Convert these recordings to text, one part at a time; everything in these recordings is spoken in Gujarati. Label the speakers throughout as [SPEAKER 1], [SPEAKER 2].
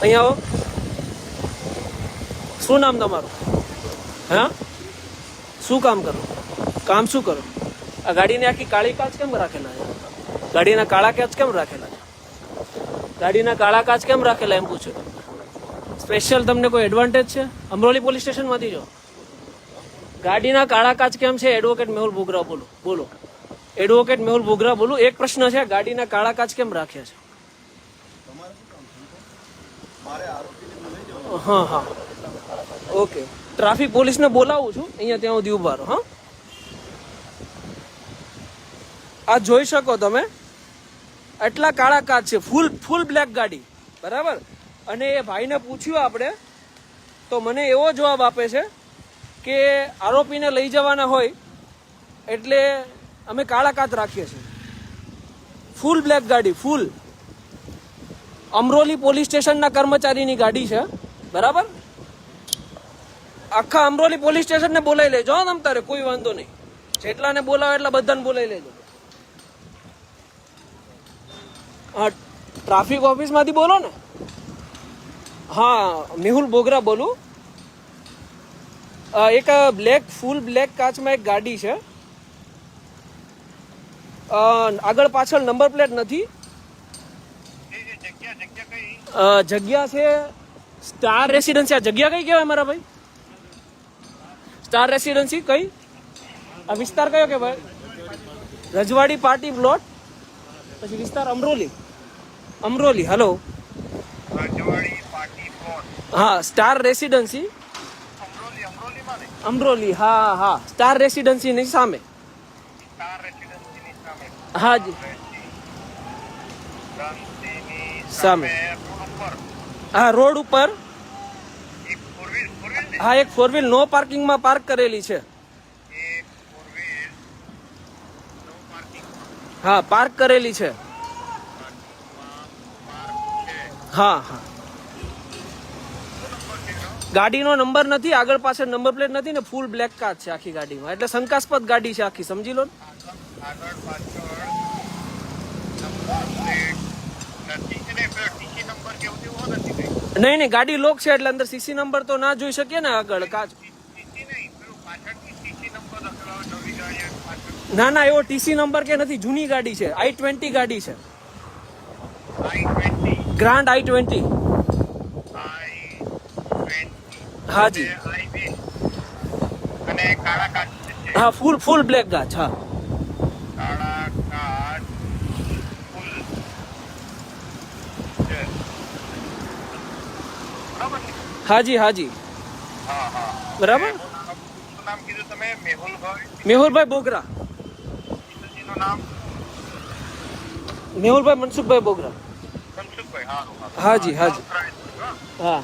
[SPEAKER 1] અહીંયા આવો. શું નામ તમારું? હા, શું કામ કરો? કામ શું કરો? આ ગાડીને આખી કાળી કાચ કેમ રાખેલા છે? ગાડીના કાળા કાચ કેમ રાખેલા છે? ગાડીના કાળા કાચ કેમ રાખેલા એમ પૂછ્યું તમને. સ્પેશિયલ તમને કોઈ એડવાન્ટેજ છે? અમરોલી પોલીસ સ્ટેશનમાંથી જો ગાડીના કાળા કાચ કેમ છે? એડવોકેટ મેહુલ બોગરા બોલો. બોલો, એડવોકેટ મેહુલ બોગરા બોલું. એક પ્રશ્ન છે, ગાડીના કાળા કાચ કેમ રાખ્યા છે? હા હા, ઓકે. ટ્રાફિક પોલીસને બોલાવું છું, અહીંયા ત્યાં સુધી ઉભા રહો. હા, આ જોઈ શકો તમે, એટલા કાળા કાચ છે, ફૂલ બ્લેક ગાડી, બરાબર. અને એ ભાઈને પૂછ્યું આપણે, તો મને એવો જવાબ આપે છે કે આરોપીને લઈ જવાના હોય એટલે અમે કાળા કાચ રાખીએ છીએ. ફૂલ બ્લેક ગાડી, ફૂલ અમરોલી પોલીસ સ્ટેશનના કર્મચારીની ગાડી છે, બરાબર. આખા અમરોલી પોલીસ સ્ટેશનને બોલાવી લેજો તમ તારે, કોઈ વાંધો નહીં. જેટલાને બોલાવે એટલા બધાને બોલાવી લેજો. હા, ટ્રાફિક ઓફિસમાંથી બોલો ને? હા, મેહુલ બોગરા બોલું. એક ફૂલ બ્લેક કાચમાં એક ગાડી છે, આગળ પાછળ નંબર પ્લેટ નથી. જગ્યા છે સ્ટાર રેસિડેન્સી. આ જગ્યા કઈ કહેવાય મારા ભાઈ? સ્ટાર રેસિડેન્સી કઈ? આ વિસ્તાર કયો કહેવાય? રજવાડી પાર્ટી પ્લોટ. પછી વિસ્તાર અમરોલી. અમરોલી, હલો. હા, સ્ટાર રેસિડેન્સી અમરોલી. હા હા, સ્ટાર રેસિડેન્સી ની સામે. હા જી, સામે. હા, રોડ ઉપર. હા, એક 4 વ્હીલ નો પાર્કિંગમાં પાર્ક કરેલી છે. હા, પાર્ક કરેલી છે. હા હા, ગાડીનો નંબર નથી, આગળ પાછળ નંબર પ્લેટ નથી ને, ફૂલ બ્લેક કાચ છે આખી ગાડીમાં, એટલે શંકાસ્પદ ગાડી છે આખી, સમજી લો. નહીં નહીં, ગાડી લોક છે એટલે અંદર સીસી નંબર તો ના જોઈ શકીએ ને આગળ કાચ. ના ના, એવો ટીસી નંબર કે નથી, જૂની ગાડી છે, i20 ગાડી છે, ગ્રાન્ડ i20. હાજી, હા, ફૂલ બ્લેક કાચ. હા, હાજી હાજી, બરાબર. મેહુલભાઈ બોગરા. મેહુલભાઈ મનસુખભાઈ બોગરા. હાજી હાજી, હા.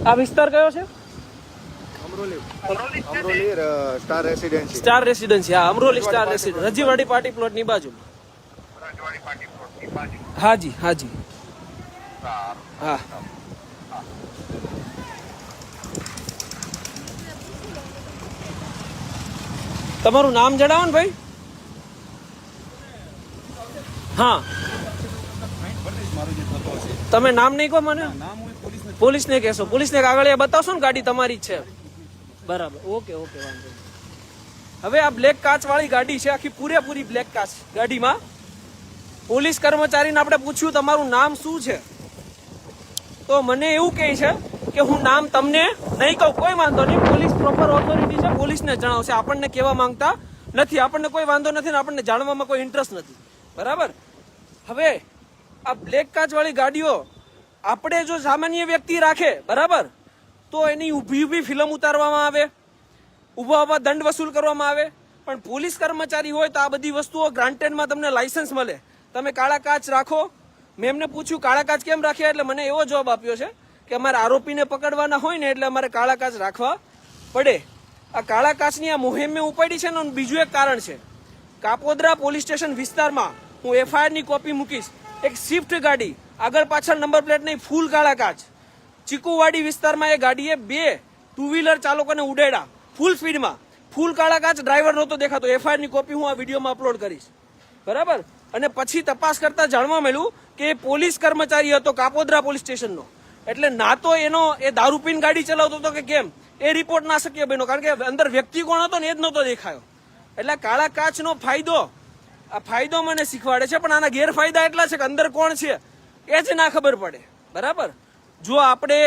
[SPEAKER 1] આ વિસ્તાર કયો છે?
[SPEAKER 2] Amroli star residency.
[SPEAKER 1] Star residency, હા, Amroli star residency, Rajiwadi party plot ની બાજુ. હાજી હાજી, હા. તમારું નામ જણાવો ને ભાઈ. હા, તમે નામ નહીં કહો મને. પોલીસને કહેશો, પોલીસને કાગળિયા બતાવશો ને, ગાડી તમારી જ છે, બરાબર. ઓકે ઓકે, વાંધો નહીં. હવે આ બ્લેક કાચ વાળી ગાડી છે, આખી પૂરેપૂરી બ્લેક કાચ ગાડીમાં. પોલીસ કર્મચારીને આપણે પૂછ્યું તમારું નામ શું છે, તો મને એવું કહે છે કે હું નામ તમને નહીં કહું. કોઈ વાંધો નહીં, પોલીસ પ્રોપર ઓથોરિટી છે, પોલીસને જણાવશે. આપણને કહેવા માંગતા નથી, આપણને કોઈ વાંધો નથી ને આપણને જાણવામાં કોઈ ઇન્ટરેસ્ટ નથી, બરાબર. હવે આ બ્લેક કાચ વાળી ગાડીઓ આપણે જો સામાન્ય વ્યક્તિ રાખે, બરાબર, તો એની ઊભી ફિલ્મ ઉતારવામાં આવે, ઊભા દંડ વસૂલ કરવામાં આવે. પણ પોલીસ કર્મચારી હોય તો આ બધી વસ્તુઓ ગ્રાન્ટેડમાં તમને લાયસન્સ મળે. તમે કાળા કાચ રાખો. મેં એમને પૂછ્યું કાળા કાચ કેમ રાખ્યા, એટલે મને એવો જવાબ આપ્યો છે કે અમારે આરોપીને પકડવાના હોય ને એટલે અમારે કાળા કાચ રાખવા પડે. આ કાળા કાચની આ મુહિમ મેં ઉપાડી છે ને, બીજું એક કારણ છે. કાપોદ્રા પોલીસ સ્ટેશન વિસ્તારમાં હું FIR ની કોપી મૂકીશ. એક સ્વિફ્ટ ગાડી, આગળ પાછળ નંબર પ્લેટ નહીં, ફૂલ કાળા કાચ. ચીકુવાડી વિસ્તારમાં એ ગાડીએ 2 ટુ વ્હીલર ચાલકોને ઉડાડ્યા ફૂલ સ્પીડમાં. ફૂલ કાળા કાચ, ડ્રાઈવર નહોતો દેખાતો. FIR ની કોપી હું આ વિડીયોમાં અપલોડ કરીશ, બરાબર. અને પછી તપાસ કરતા જાણવા મળ્યું કે એ પોલીસ કર્મચારી હતો કાપોદ્રા પોલીસ સ્ટેશનનો. એટલે ના તો એ દારૂ પીને ગાડી ચલાવતો હતો કે કેમ એ રિપોર્ટ ના શક્ય બન્યો, કારણ કે અંદર વ્યક્તિ કોણ હતો ને એ જ નહોતો દેખાયો. એટલે કાળા કાચનો ફાયદો મને શીખવાડે છે, પણ આના ગેરફાયદા એટલા છે કે અંદર કોણ છે એ જ ના ખબર પડે. બરાબર. જો આપણે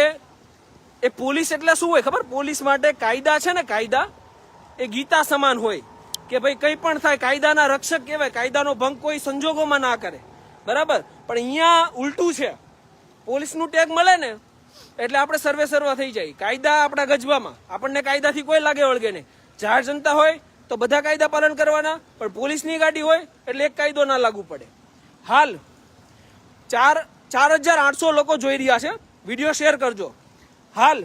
[SPEAKER 1] એ પોલીસ એટલે શું હોય ખબર? પોલીસ માટે કાયદા છે ને, કાયદા એ ગીતા સમાન હોય કે ભાઈ કંઈ પણ થાય કાયદાના રક્ષક કહેવાય, કાયદાનો ભંગ કોઈ સંજોગોમાં ના કરે. બરાબર. પણ અહીંયા ઉલટું છે, પોલીસનું ટેગ મળે ને એટલે આપણે સર્વે થઈ જાય. કાયદા આપણા ગજવામાં, આપણને કાયદાથી કોઈ લાગે વળગે નહીં. જાહેર જનતા હોય તો બધા કાયદા પાલન કરવાના, પણ પોલીસની ગાડી હોય એટલે એક કાયદો ના લાગુ પડે. હાલ 4,800 લોકો જોઈ રહ્યા છે, વિડીયો શેર કરજો. હાલ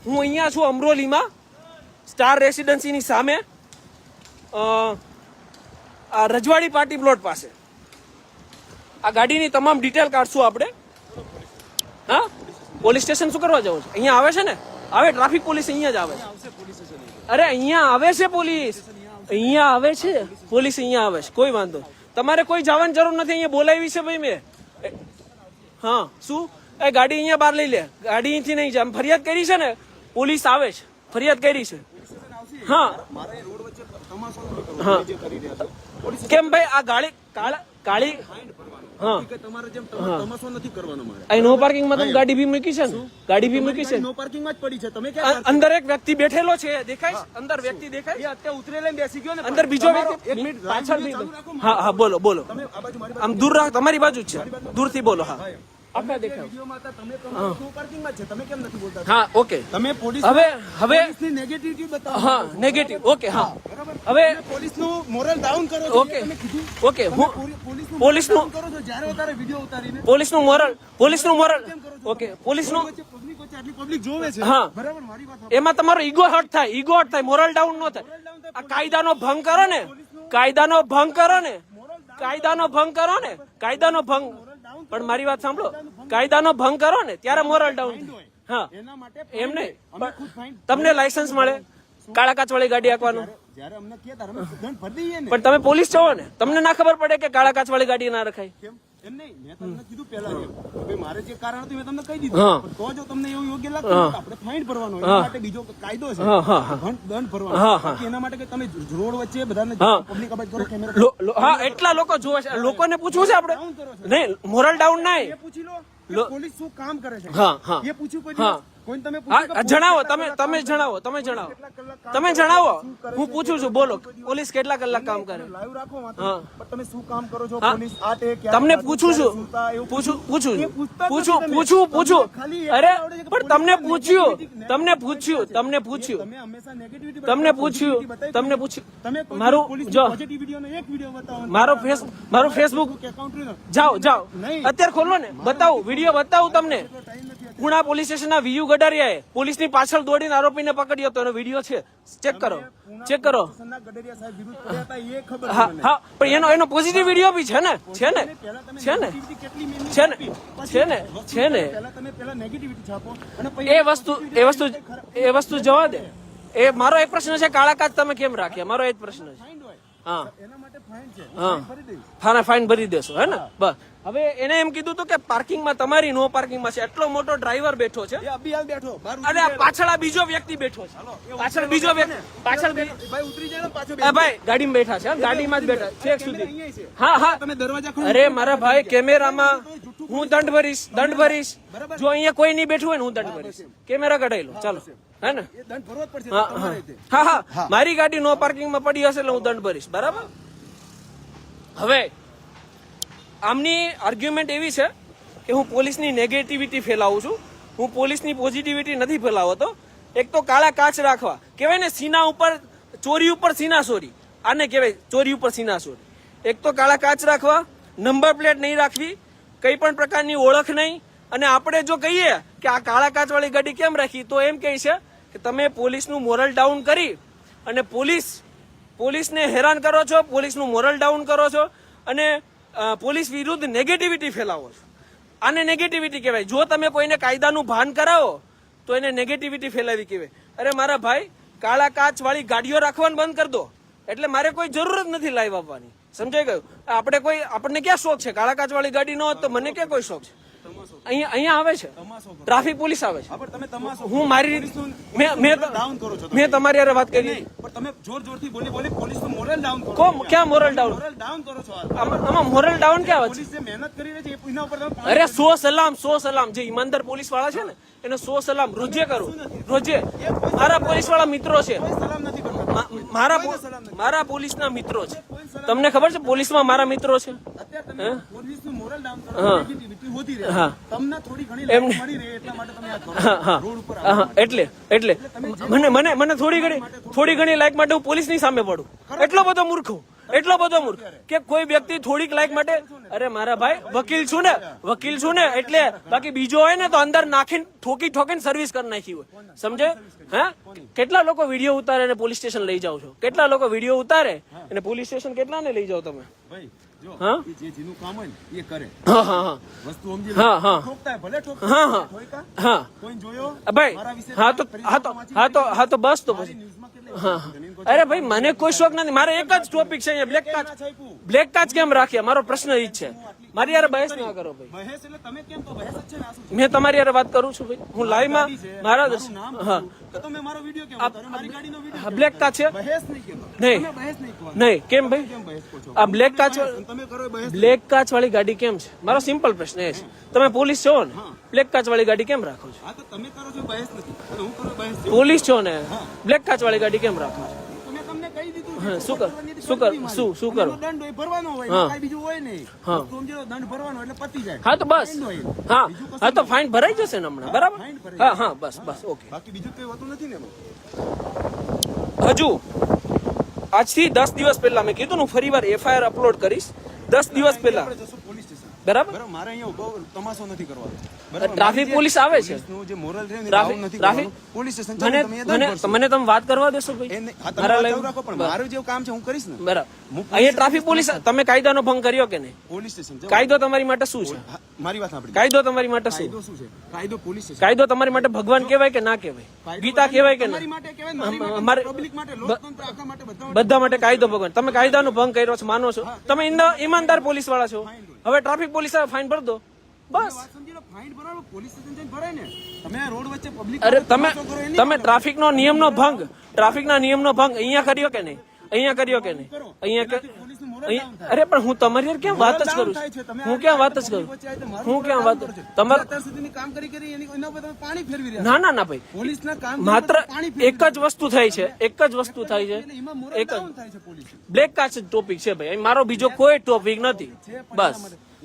[SPEAKER 1] હું અહીંયા છું અમરોલીમાં, સ્ટાર રેસિડેન્સીની સામે, આ રજવાડી પાર્ટી પ્લોટ પાસે. આ ગાડીની તમામ ડિટેલ કાઢશું આપણે. હા, પોલીસ સ્ટેશન શું કરવા જવું છે? અહીંયા આવે છે ને, આવે ટ્રાફિક પોલીસ અહીંયા જ આવે. અરે અહીંયા આવે છે પોલીસ, અહીંયા આવે છે પોલીસ, અહીંયા આવે છે. કોઈ વાંધો નહીં. તમારે કોઈ જવાની જરૂર નથી, અહીંયા બોલાવી છે ભાઈ મેં. હા, શું એ ગાડી અહીંયા બહાર લઈ લે, ગાડી અહીંથી નહીં જાય. ફરિયાદ કરી છે ને, પોલીસ આવે છે, ફરિયાદ કરી છે. હા હા, કેમ ભાઈ આ કાળી હા અહીં નો પાર્કિંગ માં તમે ગાડી બી મૂકી છે ને, ગાડી બી મૂકી છે
[SPEAKER 3] નો પાર્કિંગ માં જ પડી છે. તમે ક્યાં
[SPEAKER 1] અંદર એક વ્યક્તિ બેઠેલો છે, દેખાય અંદર વ્યક્તિ દેખાય,
[SPEAKER 3] અત્યારે ઉતરેલા બેસી ગયો ને
[SPEAKER 1] અંદર બીજો વ્યક્તિ.
[SPEAKER 3] એક મિનિટ
[SPEAKER 1] પાછળ હા હા, બોલો બોલો,
[SPEAKER 3] તમે આ બાજુ મારી
[SPEAKER 1] આમ દૂર રાખ, તમારી બાજુ જ છે, દૂરથી બોલો. હા આપણે દેખાય.
[SPEAKER 3] વિડીયોમાં હતા, તમે નો પાર્કિંગ માં છે, તમે કેમ નથી બોલતા?
[SPEAKER 1] હા ઓકે,
[SPEAKER 3] તમે પોલીસ
[SPEAKER 1] હવે
[SPEAKER 3] પોલીસની નેગેટિવિટી બતાવો.
[SPEAKER 1] હા નેગેટિવ. ઓકે હા, હવે
[SPEAKER 3] પોલીસનું મોરલ ડાઉન કરો છો.
[SPEAKER 1] ઓકે
[SPEAKER 3] તમે કીધું
[SPEAKER 1] ઓકે, હું
[SPEAKER 3] પોલીસનું
[SPEAKER 1] પોલીસનું
[SPEAKER 3] કરો છો જ્યારે ઉતારે વિડીયો ઉતારીને
[SPEAKER 1] પોલીસનું મોરલ ઓકે, પોલીસનું
[SPEAKER 3] પબ્લિક વચ્ચે આટલી પબ્લિક જોવે છે.
[SPEAKER 1] હા,
[SPEAKER 3] બરાબર, મારી વાત
[SPEAKER 1] એમાં તમારો ઈગો હર્ટ થાય, મોરલ ડાઉન ન થાય. આ કાયદાનો ભંગ કરો ને, કાયદાનો ભંગ કરો ને, કાયદાનો ભંગ. પણ મારી વાત સાંભળો, કાયદાનો ભંગ કરો ને ત્યારે મોરલ ડાઉન થાય. હા,
[SPEAKER 3] એના માટે
[SPEAKER 1] એમ નહીં,
[SPEAKER 3] અમે ખુદ ફાઇન
[SPEAKER 1] તમને લાયસન્સ મળે કાળા કાચ વાળી ગાડી આપવાનું,
[SPEAKER 3] જ્યારે અમને કહે ત્યારે અમે દંડ ભરી દઈએ ને.
[SPEAKER 1] પણ તમે પોલીસ છો ને, તમને ના ખબર પડે કે કાળા કાચ વાળી ગાડી ના રખાય.
[SPEAKER 3] કેમ? એમ નહીં, મેં તમને કીધું પહેલા એમ કે ભાઈ મારે જે કારણ હતું મેં તમને કહી દીધું.
[SPEAKER 1] હા.
[SPEAKER 3] પણ તો જો તમને એવું યોગ્ય લાગતું હોય તો આપણે ફાઇન ભરવાનો, એના માટે બીજો કાયદો છે,
[SPEAKER 1] હા હા
[SPEAKER 3] દંડ ભરવાનો.
[SPEAKER 1] હા, હા.
[SPEAKER 3] બાકી એના માટે કે તમે રોડ વચ્ચે બધાને
[SPEAKER 1] હા.
[SPEAKER 3] પબ્લિક અબાજ કરો, કેમેરા
[SPEAKER 1] હા, એટલા લોકો જોવે છે, લોકોને પૂછવું છે આપણે. નહીં, મોરલ ડાઉન નહીં.
[SPEAKER 3] એ પૂછી લો કે પોલીસ શું કામ કરે છે.
[SPEAKER 1] હા હા
[SPEAKER 3] એ પૂછ્યું કોઈ
[SPEAKER 1] હા.
[SPEAKER 3] દિવસ? કોઈને તમે
[SPEAKER 1] હા,
[SPEAKER 3] પૂછ્યું કે
[SPEAKER 1] જણાવો,
[SPEAKER 3] પોલીસ
[SPEAKER 1] તમે જણાવો, તમે જણાવો,
[SPEAKER 3] કેટલા કલાક કામ
[SPEAKER 1] તમે
[SPEAKER 3] કરે?
[SPEAKER 1] જણાવો.
[SPEAKER 3] શું કરે
[SPEAKER 1] હું
[SPEAKER 3] છે?
[SPEAKER 1] પૂછું છું, બોલો, પોલીસ કેટલા કલાક કામ કરે?
[SPEAKER 3] લાઈવ રાખો વાંધો
[SPEAKER 1] હા.
[SPEAKER 3] નહીં. પણ તમે શું કામ કરો છો?
[SPEAKER 1] હા.
[SPEAKER 3] પોલીસ આ તે ક્યારે
[SPEAKER 1] તમને
[SPEAKER 3] ખાતું,
[SPEAKER 1] પૂછું
[SPEAKER 3] ક્યારે
[SPEAKER 1] છું,
[SPEAKER 3] સૂતા, એવું
[SPEAKER 1] પૂછું
[SPEAKER 3] એ પૂછતા જ નથી તમે. ખાલી એટલું
[SPEAKER 1] અરે
[SPEAKER 3] આવડે છે કે
[SPEAKER 1] પણ તમને
[SPEAKER 3] પોલીસની
[SPEAKER 1] પૂછ્યું,
[SPEAKER 3] negativity-
[SPEAKER 1] તમને પૂછ્યું,
[SPEAKER 3] તમે હંમેશા negativity
[SPEAKER 1] તમને
[SPEAKER 3] બતાવો,
[SPEAKER 1] પૂછ્યું,
[SPEAKER 3] positivity બતાવી
[SPEAKER 1] તમને
[SPEAKER 3] દો.
[SPEAKER 1] પૂછ્યું.
[SPEAKER 3] તમે કોઈ
[SPEAKER 1] મારું
[SPEAKER 3] પોલીસની
[SPEAKER 1] જો
[SPEAKER 3] positive video નો એક video બતાવો.
[SPEAKER 1] મારું ફેસબુક
[SPEAKER 3] કે account રહ્યું ને.
[SPEAKER 1] જાઓ
[SPEAKER 3] નહીં.
[SPEAKER 1] અત્યારે ખોલો ને, બતાવું વિડીયો બતાવું તમને.
[SPEAKER 3] એટલો time નથી.
[SPEAKER 1] પુણા પોલીસ સ્ટેશનના વીયુ ગડારિયાએ પોલીસની પાછળ દોડીને આરોપીને પકડ્યો હતો, એનો વિડીયો છે, ચેક કરો.
[SPEAKER 3] પૂના ગડરિયા સાહેબ વિરુદ્ધ પડ્યા હતા એ ખબર
[SPEAKER 1] હા
[SPEAKER 3] છે મને.
[SPEAKER 1] હા, પણ એનો પોઝિટિવ વિડીયો બી છે ને, છે ને,
[SPEAKER 3] પહેલા તમે
[SPEAKER 1] છે ને,
[SPEAKER 3] negativity કેટલી મેળવી
[SPEAKER 1] છે ને,
[SPEAKER 3] આપી. પછી
[SPEAKER 1] છે ને, છે ને.
[SPEAKER 3] પહેલા તમે negativity છાપો અને પછી
[SPEAKER 1] એ વસ્તુ જવા દે. એ મારો એક પ્રશ્ન છે, કાળા કાચ તમે કેમ રાખ્યા? મારો એ જ પ્રશ્ન છે.
[SPEAKER 3] fine હોય.
[SPEAKER 1] હા
[SPEAKER 3] એના માટે fine છે.
[SPEAKER 1] હા.
[SPEAKER 3] fine ભરી દઈશ.
[SPEAKER 1] ફાઇન ભરી દેશો, હે ને? બસ. હવે એને એમ કીધું હતું કે પાર્કિંગમાં તમારી નો પાર્કિંગમાં છે. એટલો મોટો ડ્રાઈવર બેઠો છે
[SPEAKER 3] એ અભી હાલ બેઠો બહાર
[SPEAKER 1] અને આ પાછળ આ બીજો વ્યક્તિ બેઠો છે, પાછળ બીજો વ્યક્તિ, પાછળ
[SPEAKER 3] ભાઈ ઉતરી જાય ને પાછો
[SPEAKER 1] આ ભાઈ ગાડીમાં બેઠા છે, ગાડીમાં જ બેઠા છેક સુધી.
[SPEAKER 3] અહીંયા છે.
[SPEAKER 1] હા હા,
[SPEAKER 3] તમે દરવાજા ખોલો.
[SPEAKER 1] અરે મારા ભાઈ, કેમેરામાં હું દંડ ભરીશ. જો અહીંયા કોઈ નહીં બેઠું હોય ને હું દંડ ભરીશ. કેમેરા કઢાઈ લો, ચાલો, હે ને?
[SPEAKER 3] એ દંડ ભરવો જ પડશે
[SPEAKER 1] હા
[SPEAKER 3] તમારે તે.
[SPEAKER 1] હા, મારી ગાડી નો પાર્કિંગમાં પડી હશે એટલે હું દંડ ભરીશ. બરાબર. હવે આમની આર્ગ્યુમેન્ટ એવી છે કે હું પોલીસની નેગેટિવિટી ફેલાવું છું, હું પોલીસની પોઝિટિવિટી નથી ફેલાવતો. એક તો કાળા કાચ રાખવા કહેવાય ને, સીના ઉપર ચોરી ઉપર સીના ચોરી, આને કહેવાય ચોરી ઉપર સીના ચોરી. એક તો કાળા કાચ રાખવા, નંબર પ્લેટ નહીં રાખવી, કઈ પણ પ્રકારની ઓળખ નહીં. અને આપણે જો કહીએ કે આ કાળા કાચ વાળી ગાડી કેમ રાખી, તો એમ કહે છે કે તમે પોલીસનું મોરલ ડાઉન કરી અને પોલીસને હેરાન કરો છો, પોલીસનું મોરલ ડાઉન કરો છો અને પોલીસ વિરુદ્ધ નેગેટિવિટી ફેલાવો છો. આને નેગેટિવિટી કહેવાય. જો તમે કોઈને કાયદાનું ભાન કરાવો તો એને નેગેટિવિટી ફેલાવી કહેવાય. અરે મારા ભાઈ, કાળા કાચ વાળી ગાડીઓ રાખવાનું બંધ કરી દો એટલે મારે કોઈ જરૂર જ નથી લાઈવ આપવાની. સમજાઈ ગયું? આપણને ક્યાં શોખ છે? કાળા કાચ વાળી ગાડી ન હોત તો મને ક્યાં કોઈ શોખ છે? અહીંયા આવે છે ટ્રાફિક પોલીસ આવે છે.
[SPEAKER 3] હા, પણ તમે તમાશો
[SPEAKER 1] હું મારી રીતે
[SPEAKER 3] ડાઉન કરો છો.
[SPEAKER 1] મેં તમારી હારે વાત કરી.
[SPEAKER 3] પણ તમે જોર જોરથી બોલી પોલીસનું મોરલ ડાઉન કરો.
[SPEAKER 1] ક્યાં મોરલ ડાઉન?
[SPEAKER 3] મોરલ ડાઉન કરો છો.
[SPEAKER 1] આમાં મોરલ ડાઉન ક્યાં આવે છે?
[SPEAKER 3] પોલીસ જે મહેનત કરી રહી છે એના ઉપર તમે
[SPEAKER 1] અરે સો સલામ જે ઈમાનદાર પોલીસ વાળા છે ને એને 100 સલામ રોજે કરું. રોજે મારા પોલીસ વાળા મિત્રો છે.
[SPEAKER 3] સલામ નથી કરતા.
[SPEAKER 1] મારા પોલીસના મિત્રો છે. તમને ખબર છે પોલીસમાં મારા મિત્રો છે.
[SPEAKER 3] અત્યારે તમે પોલીસનું મોરલ ડાઉન કરો. નેગેટિવિટી હોતી રહે. તમને થોડી ઘણી લાઈન મળી રહે એટલા માટે તમે આ કરો. રોડ ઉપર
[SPEAKER 1] એટલે મને થોડી ઘણી લાઈક માટે હું પોલીસની સામે પડું. એટલો બધો મૂર્ખ કે કોઈ વ્યક્તિ થોડીક લાઈક માટે, અરે મારા ભાઈ વકીલ છું ને એટલે, બાકી બીજો હોય ને તો અંદર નાખીને ઠોકીને સર્વિસ કરી નાખી હોય. સમજે? હા, કેટલા લોકો વિડીયો ઉતારે અને પોલીસ સ્ટેશન લઈ જાઓ છો? કેટલા લોકો વિડીયો ઉતારે અને પોલીસ સ્ટેશન કેટલા ને લઈ જાઓ તમે?
[SPEAKER 3] ભાઈ જો
[SPEAKER 1] હા
[SPEAKER 3] જે જેનું કામ હોય ને એ કરે.
[SPEAKER 1] હા
[SPEAKER 3] વસ્તુ સમજી
[SPEAKER 1] હા હા
[SPEAKER 3] ઠોકતા હોય, ભલે ઠોકતા ઠોકા.
[SPEAKER 1] હા
[SPEAKER 3] કોઈ જોયો
[SPEAKER 1] ભાઈ
[SPEAKER 3] મારા વિશે
[SPEAKER 1] હા તો બસ તો પછી
[SPEAKER 3] ન્યૂઝમાં કેટલી
[SPEAKER 1] અરે ભાઈ મને કોઈ શોખ નથી. મારે એક જ ટોપિક છે અહીંયા, બ્લેક કાચ કેમ રાખ્યા? મારો પ્રશ્ન એ જ છે. મારી યાર બહેસ ના કરો ભાઈ.
[SPEAKER 3] બહેસ એટલે તમે કેમ તો બહેસ જ છે ને આ શું છે?
[SPEAKER 1] મેં તમારી યાર વાત કરું છું ભાઈ. હું લાઈવમાં મારા હા
[SPEAKER 3] તો તમે મારો વિડિયો કેમ ઉતારો? મારી ગાડીનો વિડિયો
[SPEAKER 1] બ્લેક કાચ છે
[SPEAKER 3] બહેસ નહીં કેમ?
[SPEAKER 1] નહીં
[SPEAKER 3] તમે બહેસ નહીં કરો.
[SPEAKER 1] નહીં કેમ ભાઈ?
[SPEAKER 3] કેમ બહેસ કરો છો?
[SPEAKER 1] આ બ્લેક કાચ
[SPEAKER 3] તમે કરો બહેસ.
[SPEAKER 1] બ્લેક કાચ વાળી ગાડી કેમ છે? મારો સિમ્પલ પ્રશ્ન એ છે. તમે પોલીસ છો ને, બ્લેક કાચ વાળી ગાડી કેમ રાખો છો?
[SPEAKER 3] આ તો તમે કરો છો બહેસ નથી અને હું કરું બહેસ છે.
[SPEAKER 1] પોલીસ છો ને, બ્લેક કાચ વાળી ગાડી કેમ રાખો છો?
[SPEAKER 3] તમે તમને કહી દીધું
[SPEAKER 1] હા,
[SPEAKER 3] છે.
[SPEAKER 1] શું કરો?
[SPEAKER 3] દંડ હોય ભરવાનો હોય, કાંઈ બીજું હોય નહીં. સમજો દંડ ભરવાનો એટલે પતી જાય.
[SPEAKER 1] હા તો બસ હા તો ફાઇન ભરાઈ જશે ને હમણાં, બરાબર? હા બસ ઓકે.
[SPEAKER 3] બાકી બીજું કઈ હોતું નથી ને એમાં.
[SPEAKER 1] હજુ આજથી 10 દિવસ પહેલા મેં કીધું ને હું ફરીવાર FIR અપલોડ કરીશ. 10 દિવસ પહેલા
[SPEAKER 3] આપણે જશું પોલીસ સ્ટેશન.
[SPEAKER 1] બરાબર.
[SPEAKER 3] બરાબર, મારે અહીંયા ઉભો તમાશો નથી કરવાનો. બરાબર,
[SPEAKER 1] ટ્રાફિક પોલીસ આવે છે.
[SPEAKER 3] પોલીસનું જે મોરલ છે ને
[SPEAKER 1] ટ્રાફિક-
[SPEAKER 3] ડાઉન નથી
[SPEAKER 1] ટ્રાફિક-
[SPEAKER 3] કરવાનું. પોલીસ સ્ટેશન ચાલો, તમે અહીંયા દંડ ભરશો.
[SPEAKER 1] મને તમે વાત કરવા દેશો ભાઈ?
[SPEAKER 3] એને હા, તમે
[SPEAKER 1] મારા
[SPEAKER 3] વાત
[SPEAKER 1] લાઈવ-
[SPEAKER 3] ચાલુ રાખો, પણ મારું જે કામ છે હું કરીશ ને.
[SPEAKER 1] બરાબર. અહીંયા ટ્રાફિક પોલીસ, તમે કાયદાનો ભંગ કર્યો કે નહીં?
[SPEAKER 3] પોલીસ સ્ટેશન જાઓ.
[SPEAKER 1] કાયદો તમારી માટે શું છે?
[SPEAKER 3] હા, મારી વાત સાંભળી.
[SPEAKER 1] કાયદો તમારી માટે શું?
[SPEAKER 3] કાયદો શું છે? કાયદો પોલીસ સ્ટેશન.
[SPEAKER 1] કાયદો તમારી માટે ભગવાન કહેવાય કે ના કહેવાય? ગીતા કહેવાય કે ના?
[SPEAKER 3] તમારી માટે કહેવાય, મારી માટે,
[SPEAKER 1] અમારે-
[SPEAKER 3] પબ્લિક માટે, લોકતંત્ર આખા માટે, બધા
[SPEAKER 1] બધા માટે કાયદો ભગવાન. તમે કાયદાનો ભંગ કર્યો છો, માનો છો? તમે ઈમાનદાર પોલીસ વાળા છો. હવે ટ્રાફિક પોલીસ ફાઇન ભર દો બસ.
[SPEAKER 3] વાત સમજી લો. ફાઇન ભરાવો, પોલીસ સ્ટેશન જઈને ભરાય ને. તમે આ રોડ વચ્ચે પબ્લિક
[SPEAKER 1] અરે તમે ટ્રાફિકનો નિયમનો ભંગ, ટ્રાફિકના નિયમનો ભંગ અહીંયા કર્યો કે નહીં? અહીંયા કર્યો કે નહીં?
[SPEAKER 3] પોલીસનું મોરલ ડાઉન થાય.
[SPEAKER 1] અરે પણ હું તમારી યાર ક્યાં વાત જ કરું
[SPEAKER 3] થાય છે.
[SPEAKER 1] છું?
[SPEAKER 3] તમે
[SPEAKER 1] હું ક્યાં વાત જ કરું? હું ક્યાં વાત તમારે
[SPEAKER 3] અત્યાર સુધીની કામ કરી એના પર તમે પાણી ફેરવી રહ્યા છો.
[SPEAKER 1] ના ભાઈ,
[SPEAKER 3] પોલીસના કામ
[SPEAKER 1] માત્ર
[SPEAKER 3] પાણી ફેરવી
[SPEAKER 1] એક જ વસ્તુ થાય છે.
[SPEAKER 3] એટલે એમાં મોરલ
[SPEAKER 1] એક જ
[SPEAKER 3] ડાઉન થાય છે પોલીસ.
[SPEAKER 1] બ્લેક કાચ ટોપિક છે ભાઈ. અહીં મારો બીજો કોઈ ટોપિક નથી. બસ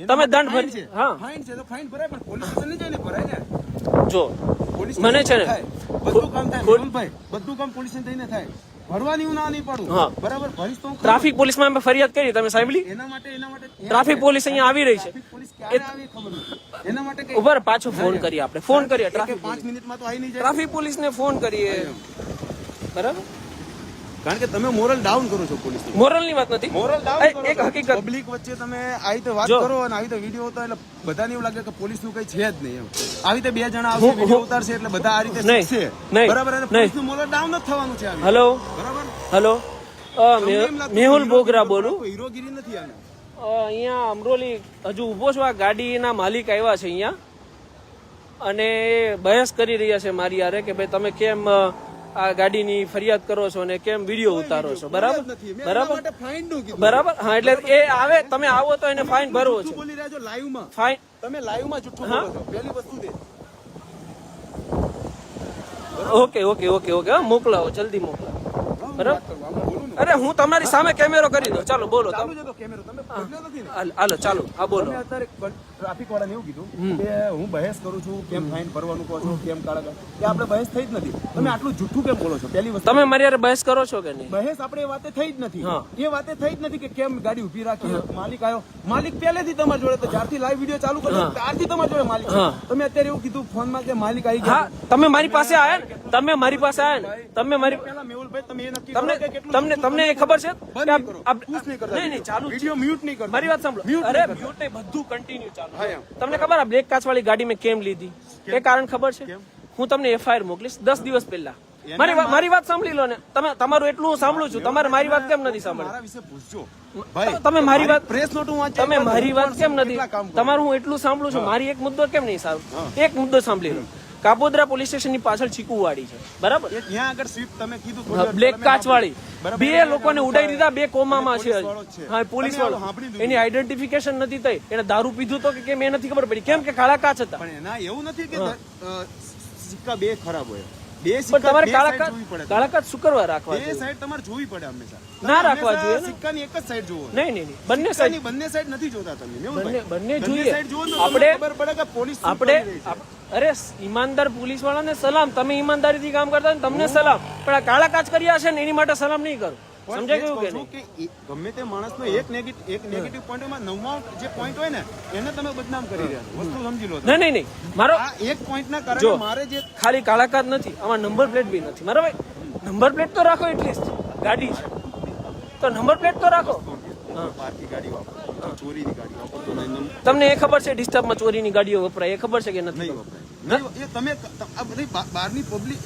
[SPEAKER 1] તમે દંડ
[SPEAKER 3] ફાઇન
[SPEAKER 1] ભરી
[SPEAKER 3] છે.
[SPEAKER 1] હા
[SPEAKER 3] ફાઇન છે તો ફાઇન ભરાય, પણ પોલીસ સ્ટેશન નહીં જઈને ભરાય ને.
[SPEAKER 1] જો
[SPEAKER 3] પોલીસ
[SPEAKER 1] મને છે ને
[SPEAKER 3] થાય. બધું કામ થાય મેહુલભાઈ, બધું કામ પોલીસ થઈને થાય. ભરવાની હું ના નહીં પાડું.
[SPEAKER 1] હા.
[SPEAKER 3] બરાબર, ભરીશ તો હું ખરો.
[SPEAKER 1] ટ્રાફિક પોલીસમાં અમે ફરિયાદ કરી, તમે સાંભળી?
[SPEAKER 3] એના માટે
[SPEAKER 1] ટ્રાફિક પોલીસ અહીંયા આવી રહી છે.
[SPEAKER 3] ટ્રાફિક પોલીસ ક્યારે આવી ખબર નથી. એના માટે કઈ
[SPEAKER 1] ઉભા રહો, પાછો ફોન કરીએ આપણે. ફોન કરીએ
[SPEAKER 3] કે
[SPEAKER 1] ટ્રાફિક
[SPEAKER 3] 5 મિનિટમાં તો આવી નહીં જાય.
[SPEAKER 1] ટ્રાફિક પોલીસને ફોન કરીએ. બરાબર.
[SPEAKER 3] કારણ કે તમે મોરલ ડાઉન કરો છો પોલીસ.
[SPEAKER 1] મોરલની વાત નથી.
[SPEAKER 3] મોરલ ડાઉન કરો
[SPEAKER 1] એક હકીકત
[SPEAKER 3] પબ્લિક વચ્ચે તમે આવી રીતે વાત
[SPEAKER 1] જો.
[SPEAKER 3] કરો અને આવી રીતે વિડીયો ઉતારો એટલે બધાને એવું લાગે કે પોલીસનું કઈ છે જ નહીં એમ. આવી રીતે 2 જણા આવશે વિડીયો ઉતારશે એટલે બધા આ રીતે
[SPEAKER 1] નહીં,
[SPEAKER 3] શીખશે.
[SPEAKER 1] નહીં,
[SPEAKER 3] બરાબર, અને
[SPEAKER 1] નહીં.
[SPEAKER 3] પોલીસનું મોરલ ડાઉન જ થવાનું છે આવી.
[SPEAKER 1] હેલો
[SPEAKER 3] બરાબર,
[SPEAKER 1] હેલો
[SPEAKER 3] તમને એમ લાગતું
[SPEAKER 1] મેહુલ
[SPEAKER 3] કે
[SPEAKER 1] બોગરા બોલું.
[SPEAKER 3] કોઈ હીરોગીરી નથી આને.
[SPEAKER 1] અહીંયા અમરોલી હજુ ઉભો છું. આ ગાડીના માલિક આવ્યા છે અહીંયા અને બહેસ કરી રહ્યા છે મારી યારે કે ભાઈ તમે કેમ આ ગાડીની ફરિયાદ કરો છો અને કેમ વિડીયો ઉતારો છો. બરાબર
[SPEAKER 3] નથી. મેં
[SPEAKER 1] બરાબર
[SPEAKER 3] એના માટે ફાઇન નું કીધું.
[SPEAKER 1] બરાબર. હા એટલે એ આવે, તમે આવો તો એને ફાઇન ભરવો
[SPEAKER 3] જુઠ્ઠું
[SPEAKER 1] છે.
[SPEAKER 3] બોલી રહ્યા છો લાઈવમાં.
[SPEAKER 1] ફાઇન
[SPEAKER 3] તમે લાઈવમાં જુઠ્ઠું બોલો છો. પહેલી વસ્તુ તે
[SPEAKER 1] ઓકે હા, મોકલાવો, જલ્દી મોકલાવો. બરાબર.
[SPEAKER 3] આમાં બોલું ને.
[SPEAKER 1] અરે હું તમારી સામે કેમેરો કરી દો. ચાલો બોલો.
[SPEAKER 3] ચાલુ છે તો કેમેરો તમે બદલ્યો નથી ને.
[SPEAKER 1] હાલો ચાલો હા બોલો.
[SPEAKER 3] તમે અત્યારે ટ્રાફિક વાળાને એવું કીધું કે હું બહેસ કરું છું, કેમ ફાઇન ભરવાનું કહો છો, કેમ કાળા કાળા. કે આપણે બહેસ થઈ જ નથી. તમે આટલું જુઠ્ઠું કેમ બોલો છો? પહેલી વસ્તુ
[SPEAKER 1] તમે મારી યારે બહેસ કરો છો કે નહીં?
[SPEAKER 3] બહેસ આપણે એ વાતે થઈ જ નથી.
[SPEAKER 1] હા.
[SPEAKER 3] એ વાતે થઈ જ નથી કે કેમ ગાડી ઉભી રાખી, માલિક આવ્યો. માલિક પહેલેથી તમારી જોડે તો જ્યારથી લાઈવ વિડીયો ચાલુ કર્યો ત્યારથી તમારી જોડે માલિક છે.
[SPEAKER 1] હા.
[SPEAKER 3] તમે અત્યારે એવું કીધું ફોનમાં કે માલિક આવી
[SPEAKER 1] હા
[SPEAKER 3] ગયા.
[SPEAKER 1] તમે મારી પાસે આયા ને, તમે મારી પાસે આયા ને, તમે મારી
[SPEAKER 3] પહેલા મેહુલભાઈ તમે એ નક્કી
[SPEAKER 1] તમને
[SPEAKER 3] કરો કે કેટલું
[SPEAKER 1] તમને એ ખબર છે
[SPEAKER 3] બંધ નહીં કરો. push નહીં કરતા.
[SPEAKER 1] નહીં ચાલુ છે.
[SPEAKER 3] વિડીયો મ્યુટ નહીં કરતા.
[SPEAKER 1] મારી વાત સાંભળો.
[SPEAKER 3] Mute
[SPEAKER 1] અરે
[SPEAKER 3] નહીં કરતા.
[SPEAKER 1] મ્યુટ નહીં, બધું કન્ટિન્યુ ચાલુ
[SPEAKER 3] હા,
[SPEAKER 1] છે.
[SPEAKER 3] એમ.
[SPEAKER 1] તમને ખબર આ બ્લેક કાચ વાળી ગાડી મેં કેમ લીધી? એ કારણ ખબર છે? હું તમને FIR મોકલીશ 10 દિવસ પહેલા. મારી વાત સાંભળી લો ને. તમારું એટલું હું સાંભળું છું, તમારે મારી વાત કેમ નથી સાંભળી?
[SPEAKER 3] મારા વિશે પૂછજો ભાઈ.
[SPEAKER 1] તમે મારી વાત
[SPEAKER 3] પ્રેસ નોટ હું વાંચી,
[SPEAKER 1] તમે મારી વાત કેમ નથી?
[SPEAKER 3] કેટલા કામ કરો?
[SPEAKER 1] તમારું હું એટલું સાંભળું છું, મારી એક મુદ્દો કેમ નહીં સાંભળો? એક મુદ્દો સાંભળી લો. કાપોદ્રા પોલીસ સ્ટેશનની પાછળ ચીકુવાડી છે, બરાબર?
[SPEAKER 3] એ ત્યાં આગળ સ્વીપ તમે કીધું થોડી વાર
[SPEAKER 1] બ્લેક
[SPEAKER 3] તમે
[SPEAKER 1] કાચ વાળી
[SPEAKER 3] બરાબર.
[SPEAKER 1] બે લોકોને ઉડાઈ દીધા, બે કોમામાં છે.
[SPEAKER 3] પોલીસ વાળો જ છે.
[SPEAKER 1] હા, પોલીસ
[SPEAKER 3] તમે
[SPEAKER 1] વાળો.
[SPEAKER 3] આવું સાંભળી લીધું.
[SPEAKER 1] એની આઈડેન્ટિફિકેશન નથી થઈ. એને દારૂ પીધું તો કે કેમ એ નથી ખબર પડી. કેમ કે કાળા કાચ હતા.
[SPEAKER 3] પણ એના એવું નથી કે સિક્કા બે ખરાબ હોય. બે
[SPEAKER 1] પણ
[SPEAKER 3] સિક્કા
[SPEAKER 1] તમારે
[SPEAKER 3] બે
[SPEAKER 1] કાળા
[SPEAKER 3] side
[SPEAKER 1] કાચ
[SPEAKER 3] જોવી પડે.
[SPEAKER 1] કાળા કાચ શું કરવા રાખવા
[SPEAKER 3] બે
[SPEAKER 1] જોઈએ?
[SPEAKER 3] સાઈડ તમારે જોવી પડે હંમેશા.
[SPEAKER 1] ના
[SPEAKER 3] તમે
[SPEAKER 1] રાખવા
[SPEAKER 3] હંમેશા
[SPEAKER 1] જોઈએ ને.
[SPEAKER 3] સિક્કાની એક જ સાઈડ જોવો.
[SPEAKER 1] નહીં નહીં નહીં, બંને સાઈડ
[SPEAKER 3] બંને સાઈડ નથી જોતા તમે મેહુલભાઈ.
[SPEAKER 1] બંને જોઈએ.
[SPEAKER 3] સાઈડ જુઓ ને તો
[SPEAKER 1] આપણે
[SPEAKER 3] તમને ખબર પડે કે પોલીસ શું
[SPEAKER 1] આપણે
[SPEAKER 3] કરી રહી છે.
[SPEAKER 1] અરે ઈમાનદાર પોલીસ વાળાને સલામ. તમે ઈમાનદારીથી કામ કરતા હોય ને તમને સલામ. પણ આ કાળા કાચ કર્યા છે ને એની માટે સલામ નહીં કરો.
[SPEAKER 3] પણ
[SPEAKER 1] સમજાય
[SPEAKER 3] એ જ
[SPEAKER 1] ગયું કે
[SPEAKER 3] કહું છું
[SPEAKER 1] નહીં?
[SPEAKER 3] કે ગમે તે માણસનો એક નેગેટિવ પોઈન્ટમાં 99 જે પોઈન્ટ હોય ને એને તમે બદનામ કરી રહ્યા છો. વસ્તુ સમજી લો તમે.
[SPEAKER 1] નહીં નહીં નહીં, મારો
[SPEAKER 3] આ એક પોઈન્ટના
[SPEAKER 1] જો.
[SPEAKER 3] કારણે મારે જે
[SPEAKER 1] ખાલી કાળા કાચ નથી, આમાં નંબર પ્લેટ બી નથી. મારો ભાઈ, નંબર પ્લેટ તો રાખો, એટલીસ્ટ ગાડી છે તો નંબર પ્લેટ તો રાખો.
[SPEAKER 3] પાર્ટી ગાડી વાપરો, ચોરીની ગાડી વાપરતો નહીં,
[SPEAKER 1] તમને એ ખબર છે ડિસ્ટર્બમાં ચોરીની ગાડીઓ વપરાય? એ ખબર છે કે નથી?
[SPEAKER 3] નહીં વપરાય. એ તમે આ બધી બહારની પબ્લિક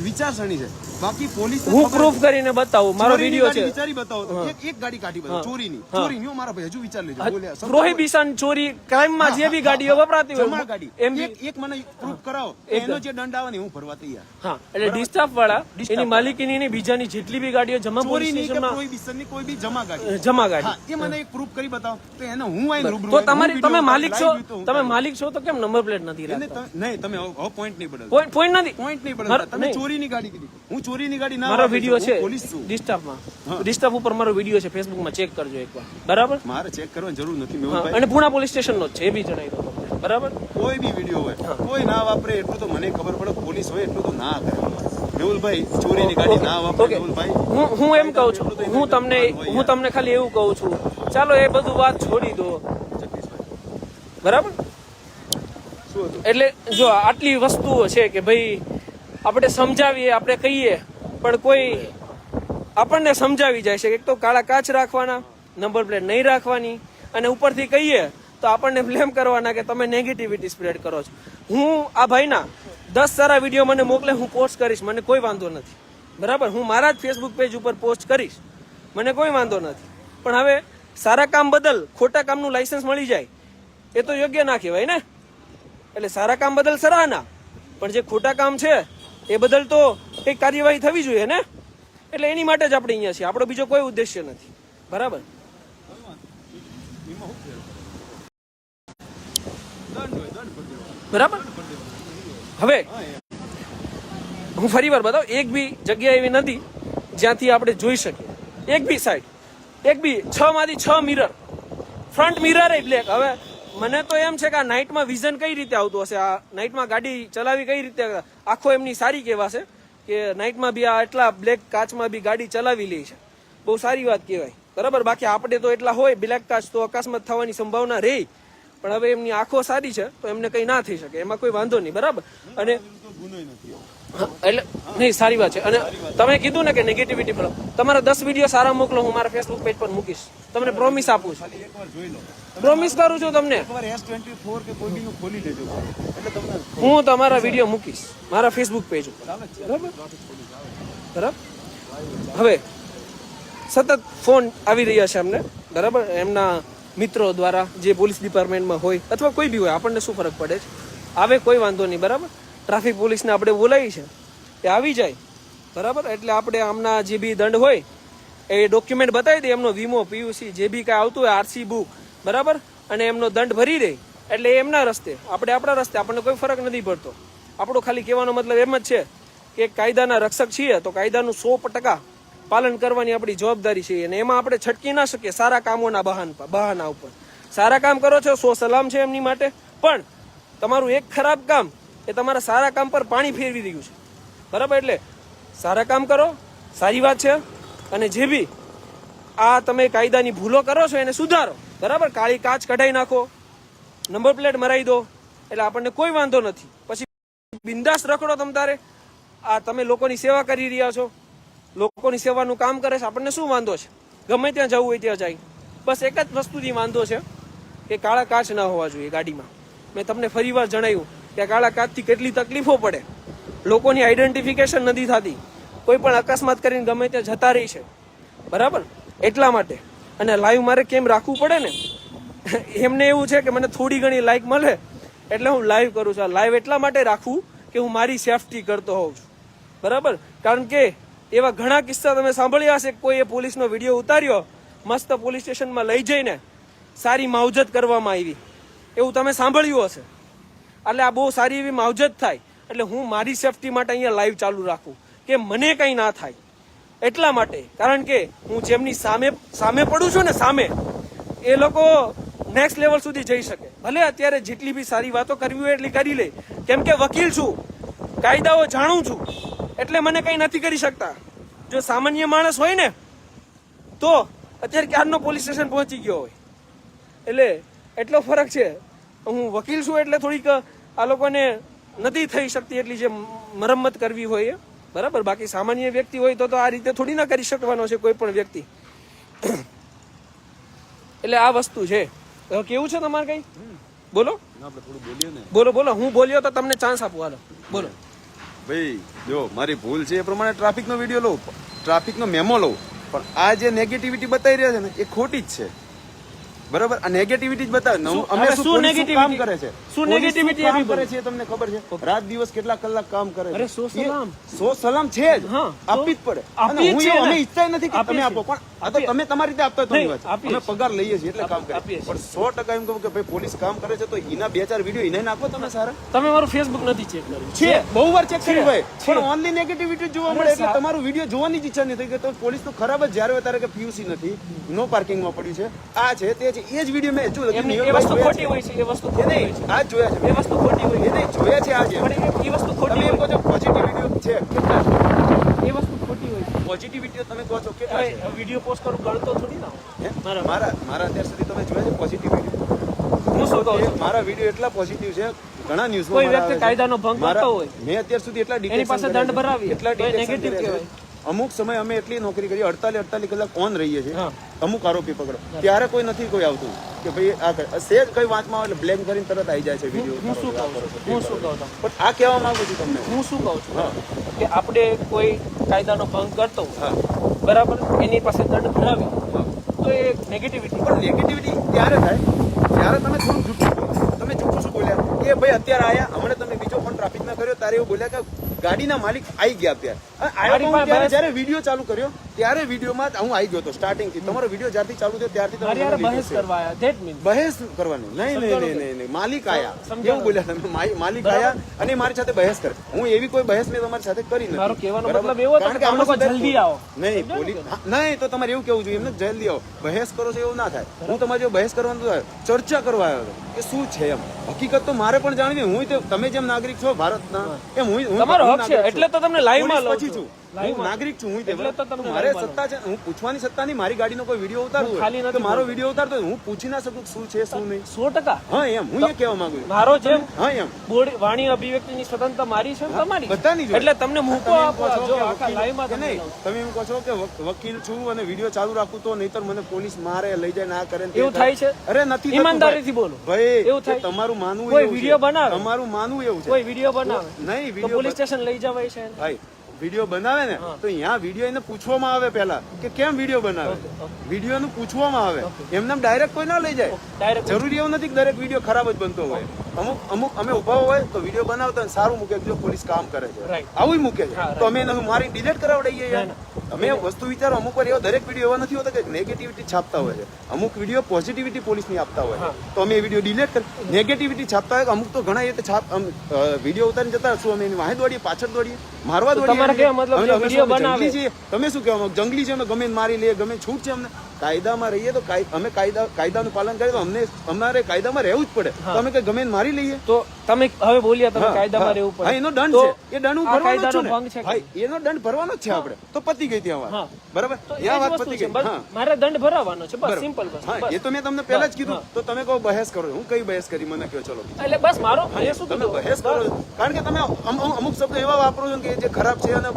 [SPEAKER 3] વિચારસરણી છે. બાકી પોલીસ
[SPEAKER 1] હું પ્રૂફ કરીને બતાવું, મારો વિડીયો છે.
[SPEAKER 3] વિચારી બતાવો તો. એક ગાડી કાઢી બતાવો ચોરીની હો મારા ભાઈ, હજુ વિચાર લેજો. બોલ્યા
[SPEAKER 1] પ્રોહિબિશન, ચોરી, ક્રાઇમમાં જે બી ગાડીઓ વપરાતી
[SPEAKER 3] જમા
[SPEAKER 1] હોય
[SPEAKER 3] ગાડી
[SPEAKER 1] એમ બી.
[SPEAKER 3] એક મને પ્રૂફ કરાવો એનો જે દંડ આવે ને હું ભરવા તૈયાર.
[SPEAKER 1] હા, એટલે ડિસ્ટર્બ વાળા એની માલિકીની ની બીજાની જેટલી બી ગાડીઓ જમા પોલીસ
[SPEAKER 3] ચોરીની કે
[SPEAKER 1] સ્ટેશનમાં
[SPEAKER 3] પ્રોહિબિશનની કોઈ બી જમા ગાડી,
[SPEAKER 1] જમા ગાડી.
[SPEAKER 3] હા, એ મને એક પ્રૂફ કરી બતાવો તો એને હું આઈને રૂબરૂ
[SPEAKER 1] તો
[SPEAKER 3] આઈને
[SPEAKER 1] તમારી
[SPEAKER 3] હું
[SPEAKER 1] તમે
[SPEAKER 3] video
[SPEAKER 1] માલિક છો,
[SPEAKER 3] live જોતો હું
[SPEAKER 1] તમે માલિક છો તો કેમ નંબર પ્લેટ નથી
[SPEAKER 3] એને
[SPEAKER 1] રાખતા?
[SPEAKER 3] નહીં તમે હવે પોઈન્ટ નહીં બદલતા.
[SPEAKER 1] પોઈન્ટ નથી.
[SPEAKER 3] પોઈન્ટ નહીં
[SPEAKER 1] મારો-
[SPEAKER 3] બદલતા. તમે
[SPEAKER 1] નહીં.
[SPEAKER 3] ચોરીની ગાડી કીધી, હું ચોરીની ગાડી ના
[SPEAKER 1] મારો
[SPEAKER 3] વાપરી
[SPEAKER 1] વિડીયો
[SPEAKER 3] શકું.
[SPEAKER 1] છે
[SPEAKER 3] હું પોલીસ છું.
[SPEAKER 1] ડિસ્ટર્બમાં, ડિસ્ટર્બ ઉપર મારો વિડીયો છે, ફેસબુકમાં ચેક કરજો એકવાર, બરાબર?
[SPEAKER 3] મારે ચેક કરવાની જરૂર નથી
[SPEAKER 1] હા,
[SPEAKER 3] મેહુલભાઈ.
[SPEAKER 1] અને પુણા પોલીસ સ્ટેશનનો જ છે, એ બી જણાવી દો તમને, બરાબર?
[SPEAKER 3] કોઈ બી વિડીયો હોય કોઈ ના વાપરે એટલું તો મને ખબર પડે. પોલીસ હોય એટલું તો ના કરે મેહુલભાઈ. ચોરીની ગાડી ના વાપરે
[SPEAKER 1] ઓકે.
[SPEAKER 3] મેહુલભાઈ.
[SPEAKER 1] હું એમ કહું છું, હું તમને ખાલી એવું કહું છું, ચાલો એ બધું વાત છોડી દો, બરાબર?
[SPEAKER 3] શું હતું?
[SPEAKER 1] એટલે જો આટલી વસ્તુઓ છે કે ભાઈ આપણે સમજાવીએ, આપણે કહીએ, પણ કોઈ આપણને સમજાવી જાય છે કે એક તો કાળા કાચ રાખવાના, નંબર પ્લેટ નહીં રાખવાની, અને ઉપરથી કહીએ તો આપણને બ્લેમ કરવાના કે તમે નેગેટિવિટી સ્પ્રેડ કરો છો. હું આ ભાઈના 10 સારા વિડીયો મને મોકલે, હું પોસ્ટ કરીશ, મને કોઈ વાંધો નથી, બરાબર? હું મારા જ ફેસબુક પેજ ઉપર પોસ્ટ કરીશ, મને કોઈ વાંધો નથી. પણ હવે સારા કામ બદલ ખોટા કામનું લાયસન્સ મળી જાય એ તો યોગ્ય ના કહેવાય ને. એટલે સારા કામ બદલ સરાહના, પણ જે ખોટા કામ છે એ બદલ તો કંઈક કાર્યવાહી થવી જોઈએ ને. એટલે એની માટે જ આપણે અહીંયા છીએ, આપણો બીજો કોઈ ઉદ્દેશ્ય નથી, બરાબર? બરાબર. હવે હું ફરી વાર બતાવું, એક બી જગ્યા એવી નથી જ્યાંથી આપણે જોઈ શકીએ, એક બી સાઈડ, એક બી 6 માંથી 6 મિરર, ફ્રન્ટ મિરર એ બ્લેક. હવે મને તો એમ છે કે આ નાઇટમાં વિઝન કઈ રીતે આવતું હશે, આ નાઇટમાં ગાડી ચલાવી કઈ રીતે, આખો એમની સારી કહેવાશે કે નાઇટમાં બી આ એટલા બ્લેક કાચમાં બી ગાડી ચલાવી લે છે, બહુ સારી વાત કહેવાય, બરાબર? બાકી આપણે તો એટલા હોય બ્લેક કાચ તો અકસ્માત થવાની સંભાવના રહી, પણ હવે એમની આંખો સારી છે તો એમને કઈ ના થઈ શકે, એમાં કોઈ વાંધો નહીં, બરાબર? અને એટલે નહીં, સારી વાત છે. અને તમે કીધું ને કે નેગેટિવિટી ફેલો, તમારા 10 વિડીયો સારા મોકલો, હું મારા ફેસબુક પેજ પર મૂકીશ, તમને પ્રોમિસ આપું છું,
[SPEAKER 3] એકવાર જોઈ લો,
[SPEAKER 1] પ્રોમિસ કરું છું તમને.
[SPEAKER 3] એકવાર S24 કે કોઈ બીનું ખોલી લેજો એટલે તમને
[SPEAKER 1] હું તમારા વિડીયો મૂકીશ મારા ફેસબુક પેજ ઉપર, બરાબર? બરાબર. હવે સતત ફોન આવી રહ્યા છે અમને, બરાબર? એમના મિત્રો દ્વારા, જે પોલીસ ડિપાર્ટમેન્ટમાં હોય અથવા કોઈ બી હોય, આપણને શું ફરક પડે છે, આવે કોઈ વાંધો નહીં, બરાબર? ટ્રાફિક પોલીસને આપણે બોલાવી છે, એ આવી જાય, બરાબર? એટલે આપણે આમના જે બી દંડ હોય એ ડોક્યુમેન્ટ બતાવી દે, એમનો વીમો, પીયુસી જે બી કાંઈ આવતું હોય, આરસી બુક, બરાબર? અને એમનો દંડ ભરી દે, એટલે એમના રસ્તે, આપણે આપણા રસ્તે, આપણને કોઈ ફરક નથી પડતો. આપણો ખાલી કહેવાનો મતલબ એમ જ છે કે કાયદાના રક્ષક છીએ તો કાયદાનું 100% પાલન કરવાની આપણી જવાબદારી છે, અને એમાં આપણે છટકી ના શકીએ સારા કામોના બહાના ઉપર. સારા કામ કરો છો, 100 સલામ છે એમની માટે, પણ તમારું એક ખરાબ કામ એ તમારા સારા કામ પર પાણી ફેરવી રહ્યું છે, બરાબર? એટલે સારા કામ કરો, સારી વાત છે, અને જે બી આ તમે કાયદાની ભૂલો કરો છો એને સુધારો, બરાબર? કાળી કાચ કઢાઈ નાખો, નંબર પ્લેટ મરાઈ દો, એટલે આપણને કોઈ વાંધો નથી. પછી બિંદાસ રખડો તમ તારે, આ તમે લોકોની સેવા કરી રહ્યા છો, લોકોની સેવાનું કામ કરે છે, આપણને શું વાંધો છે? ગમે ત્યાં જવું હોય ત્યાં જાય. બસ એક જ વસ્તુથી વાંધો છે કે કાળા કાચ ના હોવા જોઈએ ગાડીમાં. મેં તમને ફરી વાર જણાવ્યું કે કાળા કાચથી કેટલી તકલીફો પડે, લોકોની આઈડેન્ટિફિકેશન નથી થતી, કોઈ પણ અકસ્માત કરીને ગમે ત્યાં જતા રહી છે, બરાબર? એટલા માટે અને લાઈવ મારે કેમ રાખવું પડે ને, એમને એવું છે કે મને થોડી ઘણી લાઈક મળે એટલે હું લાઈવ કરું છું. લાઈવ એટલા માટે રાખવું કે હું મારી સેફટી કરતો હોઉં છું, બરાબર? કારણ કે એવા ઘણા કિસ્સા તમે સાંભળ્યા હશે કે કોઈએ પોલીસનો વિડીયો ઉતાર્યો, મસ્ત પોલીસ સ્ટેશનમાં લઈ જઈને સારી માવજત કરવામાં આવી, એવું તમે સાંભળ્યું હશે. એટલે આ બહુ સારી એવી માવજત થાય એટલે હું મારી સેફટી માટે અહીંયા લાઈવ ચાલુ રાખું કે મને કંઈ ના થાય એટલા માટે. કારણ કે હું જેમની સામે પડું છું ને, સામે એ લોકો નેક્સ્ટ લેવલ સુધી જઈ શકે. ભલે અત્યારે જેટલી બી સારી વાતો કરવી હોય એટલી કરી લે, કેમ કે વકીલ છું, કાયદાઓ જાણું છું, એટલે મને કંઈ નથી કરી શકતા. જો સામાન્ય માણસ હોય ને તો અત્યારે ક્યારનો પોલીસ સ્ટેશન પહોંચી ગયો હોય. એટલે એટલો ફરક છે. હું વકીલ છું એટલે થોડીક આ લોકોને નથી થઈ શકતી એટલી જે મરમ્મત કરવી હોય, બરાબર? બાકી સામાન્ય વ્યક્તિ હોય તો આ રીતે થોડી ના કરી શકવાનો છે કોઈ પણ વ્યક્તિ. એટલે આ વસ્તુ છે. કેવું છે તમારે કઈ? બોલો બોલો બોલો. હું બોલ્યો તો તમને ચાન્સ આપું, હાલો બોલો.
[SPEAKER 3] ભાઈ જો મારી ભૂલ છે એ પ્રમાણે ટ્રાફિકનો વિડીયો લઉં, ટ્રાફિકનો મેમો લઉં, પણ આ જે નેગેટિવિટી બતાવી રહ્યા છે ને એ ખોટી જ છે, બરાબર? આ નેગેટિવિટી જ બતાવે. અમે શું કામ કરે છે,
[SPEAKER 1] શું નેગેટિવિટી
[SPEAKER 3] કામ કરે છે તમને ખબર છે? રાત દિવસ કેટલા કલાક કામ કરે છે.
[SPEAKER 1] અરે સો
[SPEAKER 3] સલામ છે જ, આપવી જ પડે. અને હું અમે ઈચ્છા નથી કે તમે આપો, પણ આ તો તમે તમારી રીતે આપતા હોય તો અમે પગાર લઈએ છીએ એટલે કામ કરીએ. પણ 100% એમ કહું કે ભાઈ પોલીસ કામ કરે છે તો એના 2-4 વિડીયો એને નાખો તમે સારા.
[SPEAKER 1] તમે મારું ફેસબુક નથી ચેક કર્યું
[SPEAKER 3] છે, બહુ વાર ચેક કર્યું ભાઈ, પણ ઓનલી નેગેટિવિટી જોવા મળે એટલે તમારું વિડીયો જોવાની જ ઈચ્છા નહીં થઈ કે તો પોલીસ તો ખરાબ જ જ્યારે ત્યારે કે પીયુસી નથી, નો પાર્કિંગમાં પડ્યું છે, આ છે તે છે, એ જ વિડીયો મેં જો
[SPEAKER 1] એ વસ્તુ ખોટી હોય છે, એ વસ્તુ ખોટી હોય છે,
[SPEAKER 3] આ જોયા છે,
[SPEAKER 1] એ વસ્તુ ખોટી હોય
[SPEAKER 3] એ નહીં જોયા છે આજે,
[SPEAKER 1] પણ એ વસ્તુ ખોટી
[SPEAKER 3] તમે એમ
[SPEAKER 1] હોય
[SPEAKER 3] કહો છો પોઝિટિવ વિડીયો છે કેટલા
[SPEAKER 1] છે, એ વસ્તુ ખોટી હોય છે.
[SPEAKER 3] પોઝિટિવિટી તમે કહો છો કેટલા છે?
[SPEAKER 1] વિડીયો પોસ્ટ કરું ગણતો થોડી ના હોય.
[SPEAKER 3] મારા અત્યાર સુધી તમે જોયા છે પોઝિટિવ વિડીયો?
[SPEAKER 1] હું શું કહું છું,
[SPEAKER 3] મારા વિડીયો એટલા પોઝિટિવ છે, ઘણા ન્યૂઝમાં
[SPEAKER 1] કોઈ વ્યક્તિ કાયદાનો ભંગ કરતો હોય
[SPEAKER 3] મેં અત્યાર સુધી એટલા
[SPEAKER 1] એની પાસે દંડ ભરાવી,
[SPEAKER 3] એટલા
[SPEAKER 1] તો એ નેગેટિવ કહેવાય.
[SPEAKER 3] અમુક સમય અમે એટલી નોકરી કરી 48 કલાક ઓન રહીએ છીએ, અમુક આરોપી પકડો ત્યારે કોઈ નથી કોઈ આવતું કે ભાઈ આ કરે. સેજ કઈ વાંચમાં એટલે બ્લેન્ક કરીને તરત આવી જાય છે વિડીયો.
[SPEAKER 1] હું શું કહું છું
[SPEAKER 3] પણ આ કહેવા માંગુ છું તમને,
[SPEAKER 1] હું શું કહું છું કે આપણે કોઈ કાયદાનો ભંગ કરતો હોય, બરાબર, એની પાસે દંડ ભરાવી તો એ નેગેટિવિટી.
[SPEAKER 3] પણ નેગેટિવિટી ત્યારે થાય જ્યારે તમે થોડું જૂઠું બોલો. તમે જૂઠું શું બોલ્યા કે ભાઈ અત્યારે આયા હમણાં તમે બીજો પણ ટ્રાફિક ના કર્યો ત્યારે એવું બોલ્યા કે ગાડીના માલિક આવી ગયા અત્યારે. જયારે વિડીયો ચાલુ કર્યો ત્યારે વિડીયોમાં હું આવી ગયો હતો સ્ટાર્ટિંગ થી. તમારો વિડીયો જ્યારથી ચાલુ થયો ત્યારથી
[SPEAKER 1] બહેસ કરવા આવ્યા, ધેટ મીન્સ
[SPEAKER 3] બહેસ કરવાની નહીં, માલિક આયા એવું બોલ્યા તમે, માલિક આયા અને મારી સાથે બહેસ કરે. હું એવી કોઈ બહેસ મેં તમારી સાથે કરી નથી.
[SPEAKER 1] મારો કહેવાનો મતલબ એવો હતો કે આમ લોકો જલ્દી આવો.
[SPEAKER 3] નહીં પોલીસ નહીં તો તમારે એવું કેવું જોઈએ એમને જલ્દી આવો. બહેસ કરો છો એવું ના થાય. હું તમારી જો બહેસ કરવાનું થાય ચર્ચા કરવા આવ્યો હતો કે શું છે એમ. હકીકત તો મારે પણ જાણવી. હું તમે જેમ નાગરિક છો ભારતના એમ હું
[SPEAKER 1] તમારો હક છે એટલે તો તમને લાઈવ માં લઉં
[SPEAKER 3] પછી
[SPEAKER 1] છું.
[SPEAKER 3] છું, હું નાગરિક છું, હું
[SPEAKER 1] એટલે તો તમને
[SPEAKER 3] મારે સત્તા છે, હું પૂછવાની સત્તા નહીં. મારી ગાડીનો કોઈ વિડીયો ઉતારવો હોય તો મારો વિડીયો ઉતારતો હું પૂછી ના શકું શું છે શું નહીં.
[SPEAKER 1] 100%.
[SPEAKER 3] હા એમ હું એ કહેવા માંગુ છું.
[SPEAKER 1] મારો જેમ
[SPEAKER 3] હા એમ
[SPEAKER 1] વાણી અભિવ્યક્તિની સ્વતંત્રતા મારી છે તમારી
[SPEAKER 3] બધાની જોઈએ.
[SPEAKER 1] એટલે તમને મૂકો આપો જો આખા લાઈવ માં
[SPEAKER 3] કે નહીં તમે એમ કહો છો કે વકીલ છું અને વિડીયો ચાલુ રાખું તો નહીતર મને પોલીસ મારે લઈ જાય ના કરે
[SPEAKER 1] એવું થાય છે.
[SPEAKER 3] અરે નથી
[SPEAKER 1] ઈમાનદારીથી બોલો
[SPEAKER 3] ભાઈ
[SPEAKER 1] એવું થાય.
[SPEAKER 3] તમારું માનવું
[SPEAKER 1] કોઈ
[SPEAKER 3] એવું
[SPEAKER 1] વિડીયો
[SPEAKER 3] છે.
[SPEAKER 1] બનાવે,
[SPEAKER 3] તમારું માનવું એવું છે.
[SPEAKER 1] કોઈ વિડીયો બનાવે
[SPEAKER 3] નહીં
[SPEAKER 1] તો
[SPEAKER 3] વિડીયો
[SPEAKER 1] પોલીસ સ્ટેશન લઈ જવાય છે.
[SPEAKER 3] ભાઈ વિડીયો બનાવે ને તો અહીંયા વિડીયો એને પૂછવામાં આવે પહેલા કે કેમ વિડીયો બનાવે. વિડીયો નું પૂછવામાં આવે, એમને ડાયરેક્ટ કોઈ ના લઈ જાય.
[SPEAKER 1] ડાયરેક્ટ
[SPEAKER 3] જરૂરી એવું નથી કે દરેક વિડીયો ખરાબ જ બનતો હોય. અમુક અમે ઉભા હોય તો વિડીયો બનાવતા સારું મૂકે જો પોલીસ કામ કરે છે
[SPEAKER 1] Right.
[SPEAKER 3] આવું મૂકે છે તો અમે એને મારી ડિલીટ કરાવડાવીએ યાર. અમે વસ્તુ વિચારો અમુક વાર એવો દરેક વિડીયો એવા નથી હોતા કે નેગેટિવિટી છાપતા હોય છે. અમુક વિડીયો પોઝિટિવિટી પોલીસની આપતા હોય તો અમે એ વિડીયો ડિલીટ કરી. નેગેટિવિટી છાપતા હોય અમુક તો ઘણા એ રીતે વિડીયો ઉતારીને જતા શું અમે એની વાહે દોડીએ પાછળ દોડીએ મારવા દોડીએ.
[SPEAKER 1] તમારે કેવા મતલબ જે વિડીયો બનાવે
[SPEAKER 3] જંગલી છીએ તમે શું કહેવા માંગો? જંગલી છે અમે ગમે મારી લઈએ ગમે છૂટ છે અમને. કાયદામાં રહીએ તો અમે કાયદાનું પાલન કરીએ તો અમારે કાયદામાં રહેવું જ પડે. તો અમે કઈ ગમે મારી લઈએ
[SPEAKER 1] તો તમે હવે બોલ્યા તમે કાયદામાં રહેવું
[SPEAKER 3] હા
[SPEAKER 1] પડે.
[SPEAKER 3] એનો દંડ છે, એ દંડ હું ભરવાનો જ છું
[SPEAKER 1] ભંગ છે.
[SPEAKER 3] ને. હા એનો દંડ ભરવાનો જ છે આપણે તો પતી ગઈ ત્યાં વાત. બરાબર ત્યાં વાત પતી ગઈ. હા
[SPEAKER 1] મારે દંડ ભરાવાનો છે બસ સિમ્પલ બસ.
[SPEAKER 3] હા એ તો મેં તમને પહેલા જ કીધું તો તમે કહો બહેસ કરો. હું કઈ બહેસ કરી મને કહો ચલો.
[SPEAKER 1] એટલે બસ મારો એ શું
[SPEAKER 3] તમે બહેસ કરો કારણ કે તમે અમુક શબ્દો એવા વાપરો છો કે જે ખરાબ છે અને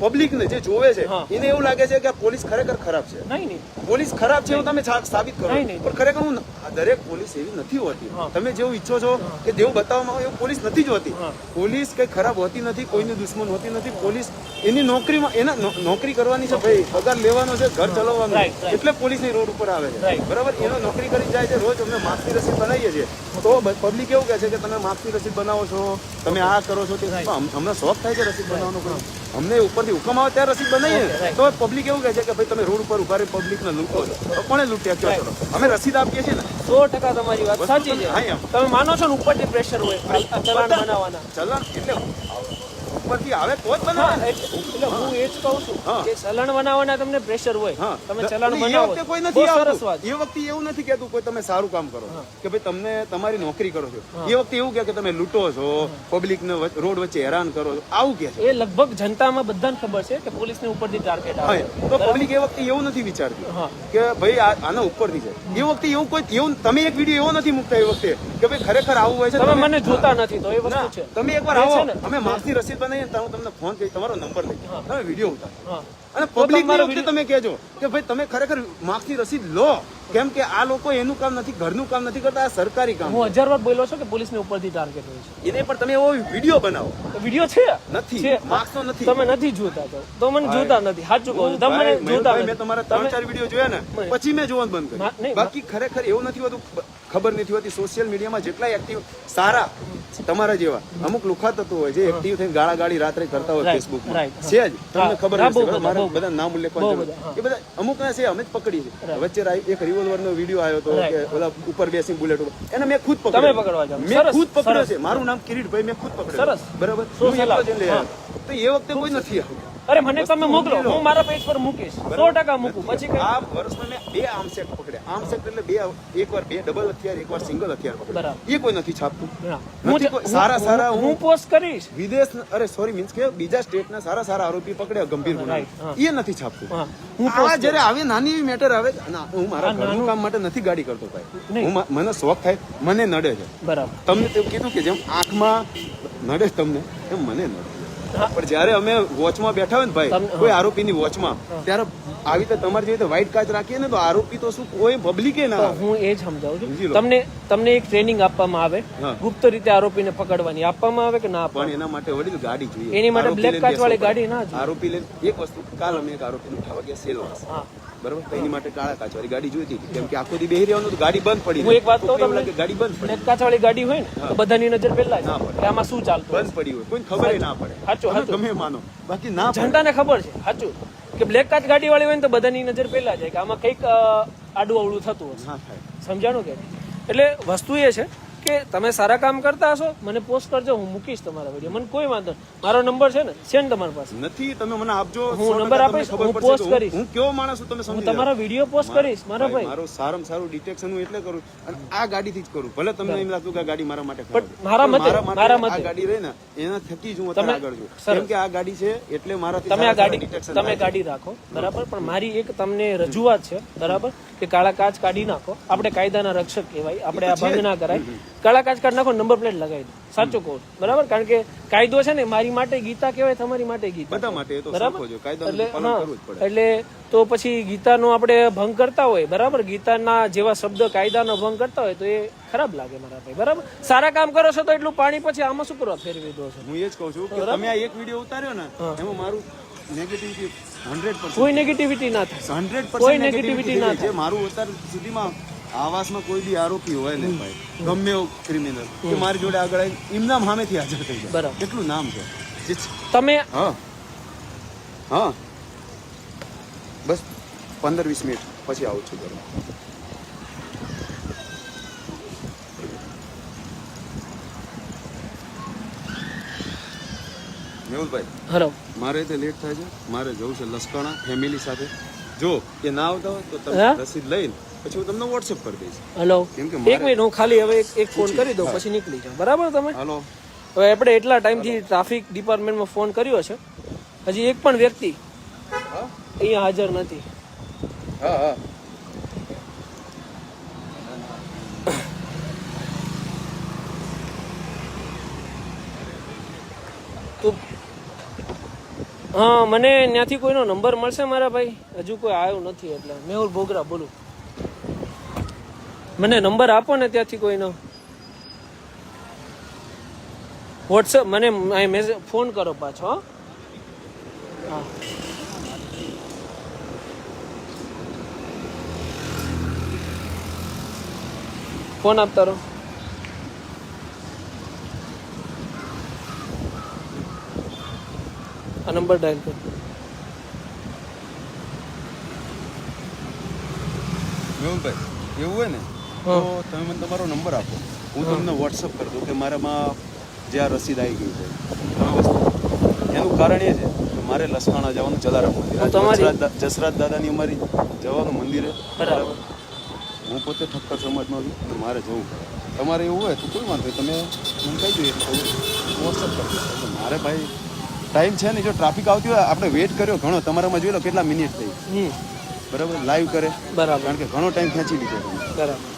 [SPEAKER 3] પબ્લિક ને જે જોવે છે એને એવું લાગે છે કે પોલીસ ખરેખર ખરાબ છે.
[SPEAKER 1] નહીં
[SPEAKER 3] પોલીસ ખરાબ છે એવું તમે સાબિત કરો. પણ ખરેખર હું દરેક પોલીસ એવી નથી હોતી. તમે જેવું ઈચ્છો છો કે જેવું બતાવવામાં આવે એવું પોલીસ નથી જ હોતી. પોલીસ કઈ ખરાબ હોતી નથી, કોઈની દુશ્મન હોતી નથી. પોલીસ એની નોકરીમાં એના નોકરી કરવાની છે ભાઈ, પગાર લેવાનો છે, ઘર ચલાવવાનું છે, એટલે પોલીસ ની રોડ ઉપર આવે છે. બરાબર, એનો નોકરી કરી જાય છે. રોજ અમને માર્ક્સની રસીદ બનાવીએ છીએ તો પબ્લિક એવું કહે છે કે તમે માર્ક્સની રસીદ બનાવો છો, તમે આ કરો છો તે. અમને શોખ થાય છે રસીદ બનાવવાનો, અમને ઉપરથી હુકમ આવે ત્યારે રસીદ બનાવીએ તો પબ્લિક એવું કહે છે કે ભાઈ તમે રોડ ઉપર ઉભા રહી પબ્લિક ને લૂંટો છો. કોણે લૂંટ્યા કયો ચલો? અમે રસીદ આપીએ છીએ ને.
[SPEAKER 1] 100% તમારી વાત સાચી છે. તમે માનો છો ને ઉપરથી પ્રેશર હોય ચલાન બનાવવાના?
[SPEAKER 3] ચલણ એટલે ઉપરથી આવે તો જ બનાવે.
[SPEAKER 1] એટલે હું એ જ કહું છું કે ચલણ બનાવવાના તમને પ્રેશર હોય, તમે ચલણ
[SPEAKER 3] એ
[SPEAKER 1] બનાવો.
[SPEAKER 3] વખતે કોઈ નથી
[SPEAKER 1] સરસ
[SPEAKER 3] આવતું.
[SPEAKER 1] વાત.
[SPEAKER 3] એ વખતે એવું નથી કહેતું કોઈ તમે સારું કામ કરો કે ભાઈ તમને તમારી નોકરી કરો છો. એ વખતે એવું કહે કે તમે લૂંટો છો, પબ્લિક ને રોડ વચ્ચે હેરાન કરો છો, આવું કહે છે.
[SPEAKER 1] એ લગભગ જનતામાં બધાને ખબર છે કે પોલીસને ઉપરથી ટાર્ગેટ આવે.
[SPEAKER 3] તો પબ્લિક એ વખતે એવું નથી વિચારતી કે ભાઈ આના ઉપરથી છે. એ વખતે એવું કોઈ એવું તમે એક વિડીયો એવો નથી મૂકતા એ વખતે કે ભાઈ ખરેખર આવું હોય છે.
[SPEAKER 1] તમે મને જોતા નથી તો એ વસ્તુ છે.
[SPEAKER 3] તમે એકવાર આવો, અમે માર્ક્સની રસીદ બનાવીએ તો હું તમને ફોન કરી તમારો નંબર લઈ તમે વિડીયો ઉતારો અને પબ્લિક ને તમે કહેજો કે ભાઈ તમે ખરેખર માર્ક્સની રસીદ લો. કેમ કે આ લોકો એનું કામ નથી, ઘરનું કામ નથી કરતા, આ સરકારી કામ.
[SPEAKER 1] હું 1000 વાર બોલ્યો છું કે પોલીસને ઉપરથી ટાર્ગેટ હોય છે.
[SPEAKER 3] એને પણ તમે એવો વિડીયો બનાવો.
[SPEAKER 1] વિડીયો છે
[SPEAKER 3] નથી, માર્ક્સ તો નથી.
[SPEAKER 1] તમે નથી જોતા તો મને જોતા નથી. સાચું કહું છું, તમે જોતા
[SPEAKER 3] મેં તમારા 3-4 વિડીયો જોયા ને પછી મેં જોવાનું બંધ કર્યું. બાકી ખરેખર એવું નથી હોતું, ખબર નથી હોતી. સોશિયલ મીડિયામાં જેટલા એક્ટિવ સારા તમારા જેવા અમુક લુખા તત્વો હોય જે એક્ટિવ થઈને ગાળાગાળી રાત્રે કરતા હોય ફેસબુકમાં છે જ, તમને ખબર હશે. મારા બધા નામ ઉલ્લેખ એ બધા અમુક ના છે, અમે જ પકડી છે. વચ્ચે એક રિવોલ્વર નો વિડીયો આવ્યો હતો કે બધા ઉપર બેસી બુલેટ ઉપર, એને મેં ખુદ પકડ્યો. મેં ખુદ પકડ્યો છે. મારું નામ કિરીટભાઈ, મેં ખુદ પકડ્યો. બરાબર, તો એ વખતે કોઈ નથી આવ્યું.
[SPEAKER 1] અરે મને તમે મોકલો, હું મારા પેજ પર મૂકીશ. 100% મૂકું. પછી
[SPEAKER 3] આ વર્ષમાં મેં 2 આર્મ સેક્ટ પકડ્યા. આર્મ સેક્ટ એટલે એકવાર 2 ડબલ હથિયાર, એકવાર સિંગલ હથિયાર પકડ્યા. એ કોઈ નથી છાપતું. સારા હું
[SPEAKER 1] પોસ્ટ કરીશ.
[SPEAKER 3] વિદેશ મીન્સ કે બીજા સ્ટેટના સારા આરોપી પકડ્યા ગંભીર ગુના, એ નથી છાપતું. આ જ્યારે આવે નાની એવી મેટર આવે, હું મારા ઘરનું કામ માટે નથી ગાડી કરતો ભાઈ. હું મને શોખ થાય, મને નડે છે. બરાબર, તમને તો કીધું કે જેમ આંખમાં નડે તમને એમ મને નડે. પણ જયારે અમે વોચમાં બેઠા હોય ને ભાઈ, કોઈ આરોપીની વોચમાં, ત્યારે આવી રીતે તમારી જેવી વ્હાઈટ કાચ રાખીએ ને તો આરોપી તો શું કોઈ પબ્લિકે ના.
[SPEAKER 1] હું એ જ સમજાવું છું. તમને એક ટ્રેનિંગ આપવામાં આવે ગુપ્ત રીતે આરોપીને પકડવાની, આપવામાં આવે કે ના આપવામાં?
[SPEAKER 3] પણ એના માટે વડીલ ગાડી જોઈએ.
[SPEAKER 1] એની માટે બ્લેક કાચ વાળી ગાડી ના જોઈએ.
[SPEAKER 3] આરોપી લઈને એક વસ્તુ, કાલ અમે એક આરોપીને ઉઠાવવા ગયા સેલવાસ, બરોબર, તો એની માટે કાળા કાચ વાળી ગાડી જોઈતી હતી. કેમ કે આખો દી બેહી રહેવાનું, ગાડી બંધ પડી.
[SPEAKER 1] હું એક વાત કહું તમને,
[SPEAKER 3] ગાડી બંધ પડી.
[SPEAKER 1] બ્લેક કાચ વાળી ગાડી હોય ને તો બધાની નજર પહેલા જ કે આમાં શું ચાલતું,
[SPEAKER 3] બંધ પડી હોય, કોઈ ખબર ના પડે.
[SPEAKER 1] સાચું
[SPEAKER 3] તમે માનો, બાકી ના
[SPEAKER 1] જનતાને ખબર છે. સાચું કે બ્લેક કાચ ગાડી વાળી હોય ને તો બધાની નજર પહેલા જાય કે આમાં કંઈક આડું અવળું થતું હશે. સમજાણું કે? એટલે વસ્તુ એ છે કે તમે સારા કામ કરતા હશો, મને પોસ્ટ કરજો, હું મૂકીશ તમારા વિડીયો. મને કોઈ વાંધો નહીં. મારો નંબર છે ને તમારી પાસે
[SPEAKER 3] નથી, તમે મને આપજો.
[SPEAKER 1] હું નંબર આપીશ, હું પોસ્ટ કરીશ.
[SPEAKER 3] હું કેવો માણસ છું તમે સમજી.
[SPEAKER 1] હું તમારો વિડીયો પોસ્ટ કરીશ મારા ભાઈ.
[SPEAKER 3] મારો સારામાં સારું ડિટેક્શન હું એટલે કરું, અને આ ગાડીથી જ કરું. ભલે તમને એમ લાગતું કે આ ગાડી મારા માટે ખરાબ,
[SPEAKER 1] મારા મતે
[SPEAKER 3] આ ગાડી રહે ને એના થકી જ હું અત્યારે આગળ છું. કેમ કે આ ગાડી છે એટલે મારાથી
[SPEAKER 1] તમે ગાડી રાખો, બરાબર. પણ મારી એક તમને રજૂઆત છે, બરાબર, કે કાળા કાચ કાઢી નાખો. આપણે કાયદાના રક્ષક કહેવાય, આપણે આ ભંગ ના કરાય. કાળા કાચ કાઢી નાખો, નંબર પ્લેટ લગાવી દો. સાચું કહું, બરાબર. કારણ કે કાયદો છે ને, મારી માટે ગીતા કહેવાય, તમારી માટે ગીતા,
[SPEAKER 3] બધા માટે.
[SPEAKER 1] બરાબર. એટલે તો પછી ગીતાનો આપણે ભંગ કરતા હોય, બરાબર, ગીતાના જેવા શબ્દ કાયદાનો ભંગ કરતા હોય તો એ ખરાબ લાગે મારા ભાઈ. બરાબર, સારા કામ કરો છો તો એટલું પાણી પછી આમાં શું કરવા ફેરવી દો છો?
[SPEAKER 3] હું એ જ કહું છું કે તમે આ એક વિડીયો ઉતાર્યો ને, એમાં મારું નેગેટિવિટી 100%.
[SPEAKER 1] કોઈ નેગેટિવિટી ના થાય,
[SPEAKER 3] 100%
[SPEAKER 1] કોઈ નેગેટિવિટી ના થાય.
[SPEAKER 3] મારું અત્યાર સુધીમાં આવાસમાં કોઈ બી આરોપી હોય ને ભાઈ, ગમે એવો ક્રિમિનલ કે મારી જોડે આગળ આવી એમના સામેથી હાજર થઈ જાય. બરાબર, કેટલું નામ છે
[SPEAKER 1] તમે.
[SPEAKER 3] હા બસ 15-20 મિનિટ પછી આવું છું ઘરે. મેહુલભાઈ,
[SPEAKER 1] હલો, મારે
[SPEAKER 3] તે લેટ થાય છે, મારે જવું છે લસકાણા ફેમિલી સાથે. જો એ ના આવતા હોય તો તમે રસીદ લઈને પછી હું તમને વોટ્સએપ કરી દઈશ.
[SPEAKER 1] હલો, એક મિનિટ, હું ખાલી હવે એક ફોન કરી દઉં પછી નીકળી જાઉં. બરાબર, તમે
[SPEAKER 3] હલો.
[SPEAKER 1] હવે આપણે એટલા ટાઈમથી ટ્રાફિક ડિપાર્ટમેન્ટમાં ફોન કર્યો છે, હજી એક પણ વ્યક્તિ અહીંયા હાજર નથી.
[SPEAKER 3] હા
[SPEAKER 1] હા, મને ત્યાંથી કોઈનો નંબર મળશે મારા ભાઈ? હજુ કોઈ આવ્યું નથી. એટલે મેહુલ બોગરા બોલું. મને નંબર આપો ને ત્યાંથી કોઈનો વોટ્સએપ મને મેસેજ ફોન કરો પાછો હો? હા ફોન આપતા રહો આ નંબર ડાયલ કરો
[SPEAKER 3] મેહુલભાઈ એવું હોય ને તો
[SPEAKER 1] હા.
[SPEAKER 3] તમે મને તમારો નંબર આપો હું તમને વોટ્સઅપ કરી દઉં કે મારામાં જે આ રસીદ આવી ગઈ છે તમે વસ્તુ એનું કારણ એ છે કે મારે લસકાણા જવાનું જલારામ મંદિર
[SPEAKER 1] હું તમારી-
[SPEAKER 3] જસરાજ દાદાની અમારી જવાનું મંદિર છે
[SPEAKER 1] બરાબર
[SPEAKER 3] હું પોતે ઠક્કર સમાજમાં છું તો મારે જવું પડે તમારે એવું હોય તો કોઈ વાંધો નહીં તમે મને કહી દઈએ તો વોટ્સઅપ કરી દો એટલે મારે ભાઈ ટાઈમ છે ને જો ટ્રાફિક આવતી હોય આપણે વેટ કર્યો ઘણો તમારામાં જોઈ લો કેટલા મિનિટ થઈ બરાબર લાઈવ કરે
[SPEAKER 1] બરાબર
[SPEAKER 3] કારણ કે ઘણો ટાઈમ ખેંચી લીધો તમે
[SPEAKER 1] બરાબર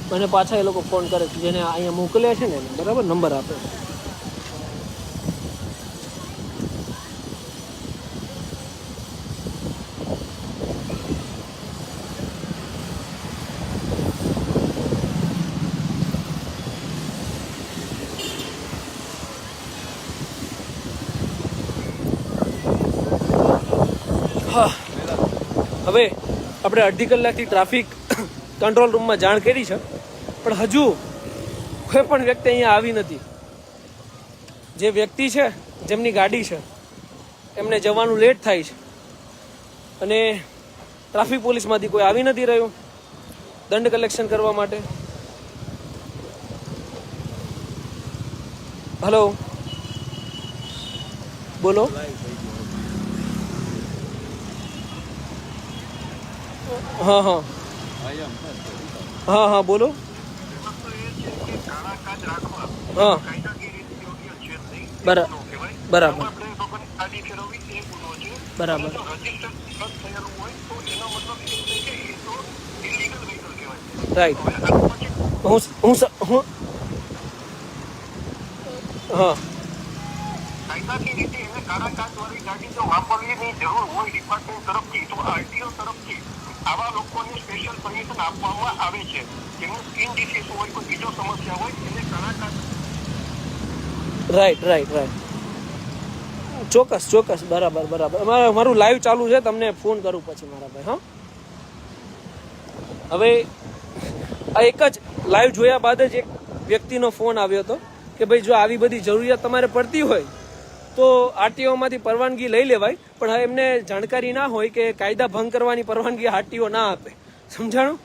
[SPEAKER 1] મને પાછા એ લોકો ફોન કરે છે જેને અહીંયા મોકલ્યા છે ને એને બરાબર નંબર આપે હા હવે આપણે અડધી કલાકથી ટ્રાફિક કંટ્રોલ રૂમમાં જાણ કરી છે પણ હજુ કોઈ પણ વ્યક્તિ અહીંયા આવી નથી જે વ્યક્તિ છે જેમની ગાડી છે એમને જવાનું લેટ થાય છે અને ટ્રાફિક પોલીસમાંથી કોઈ આવી નથી રહ્યું દંડ કલેક્શન કરવા માટે હલો બોલો હા હા હા હા બોલો હા બરાબર બરાબર બરાબર રાઈટ હું હા
[SPEAKER 4] કાયદાકીય રીતે એને કાળા કાચવાળી ગાડી જો વાપરવાની જરૂર હોય ડિપાર્ટમેન્ટ તરફથી તો આરટીઓ તરફથી આવા લોકોને સ્પેશિયલ પરમિશન આપવામાં આવે છે જેમનું સ્કીન ડિસીઝ હોય કોઈ બીજો સમસ્યા હોય એને કાળા કાચ
[SPEAKER 1] રાઈટ રાઈટ રાઈટ ચોક્કસ ચોક્કસ બરાબર બરાબર મારું લાઈવ ચાલુ છે તમને ફોન કરું પછી મારા ભાઈ હા હવે આ એક જ લાઈવ જોયા બાદ જ એક વ્યક્તિનો ફોન આવ્યો હતો કે ભાઈ જો આવી બધી જરૂરિયાત તમારે પડતી હોય તો આરટીઓમાંથી પરવાનગી લઈ લેવાય પણ હવે એમને જાણકારી ના હોય કે કાયદા ભંગ કરવાની પરવાનગી આરટીઓ ના આપે સમજાણું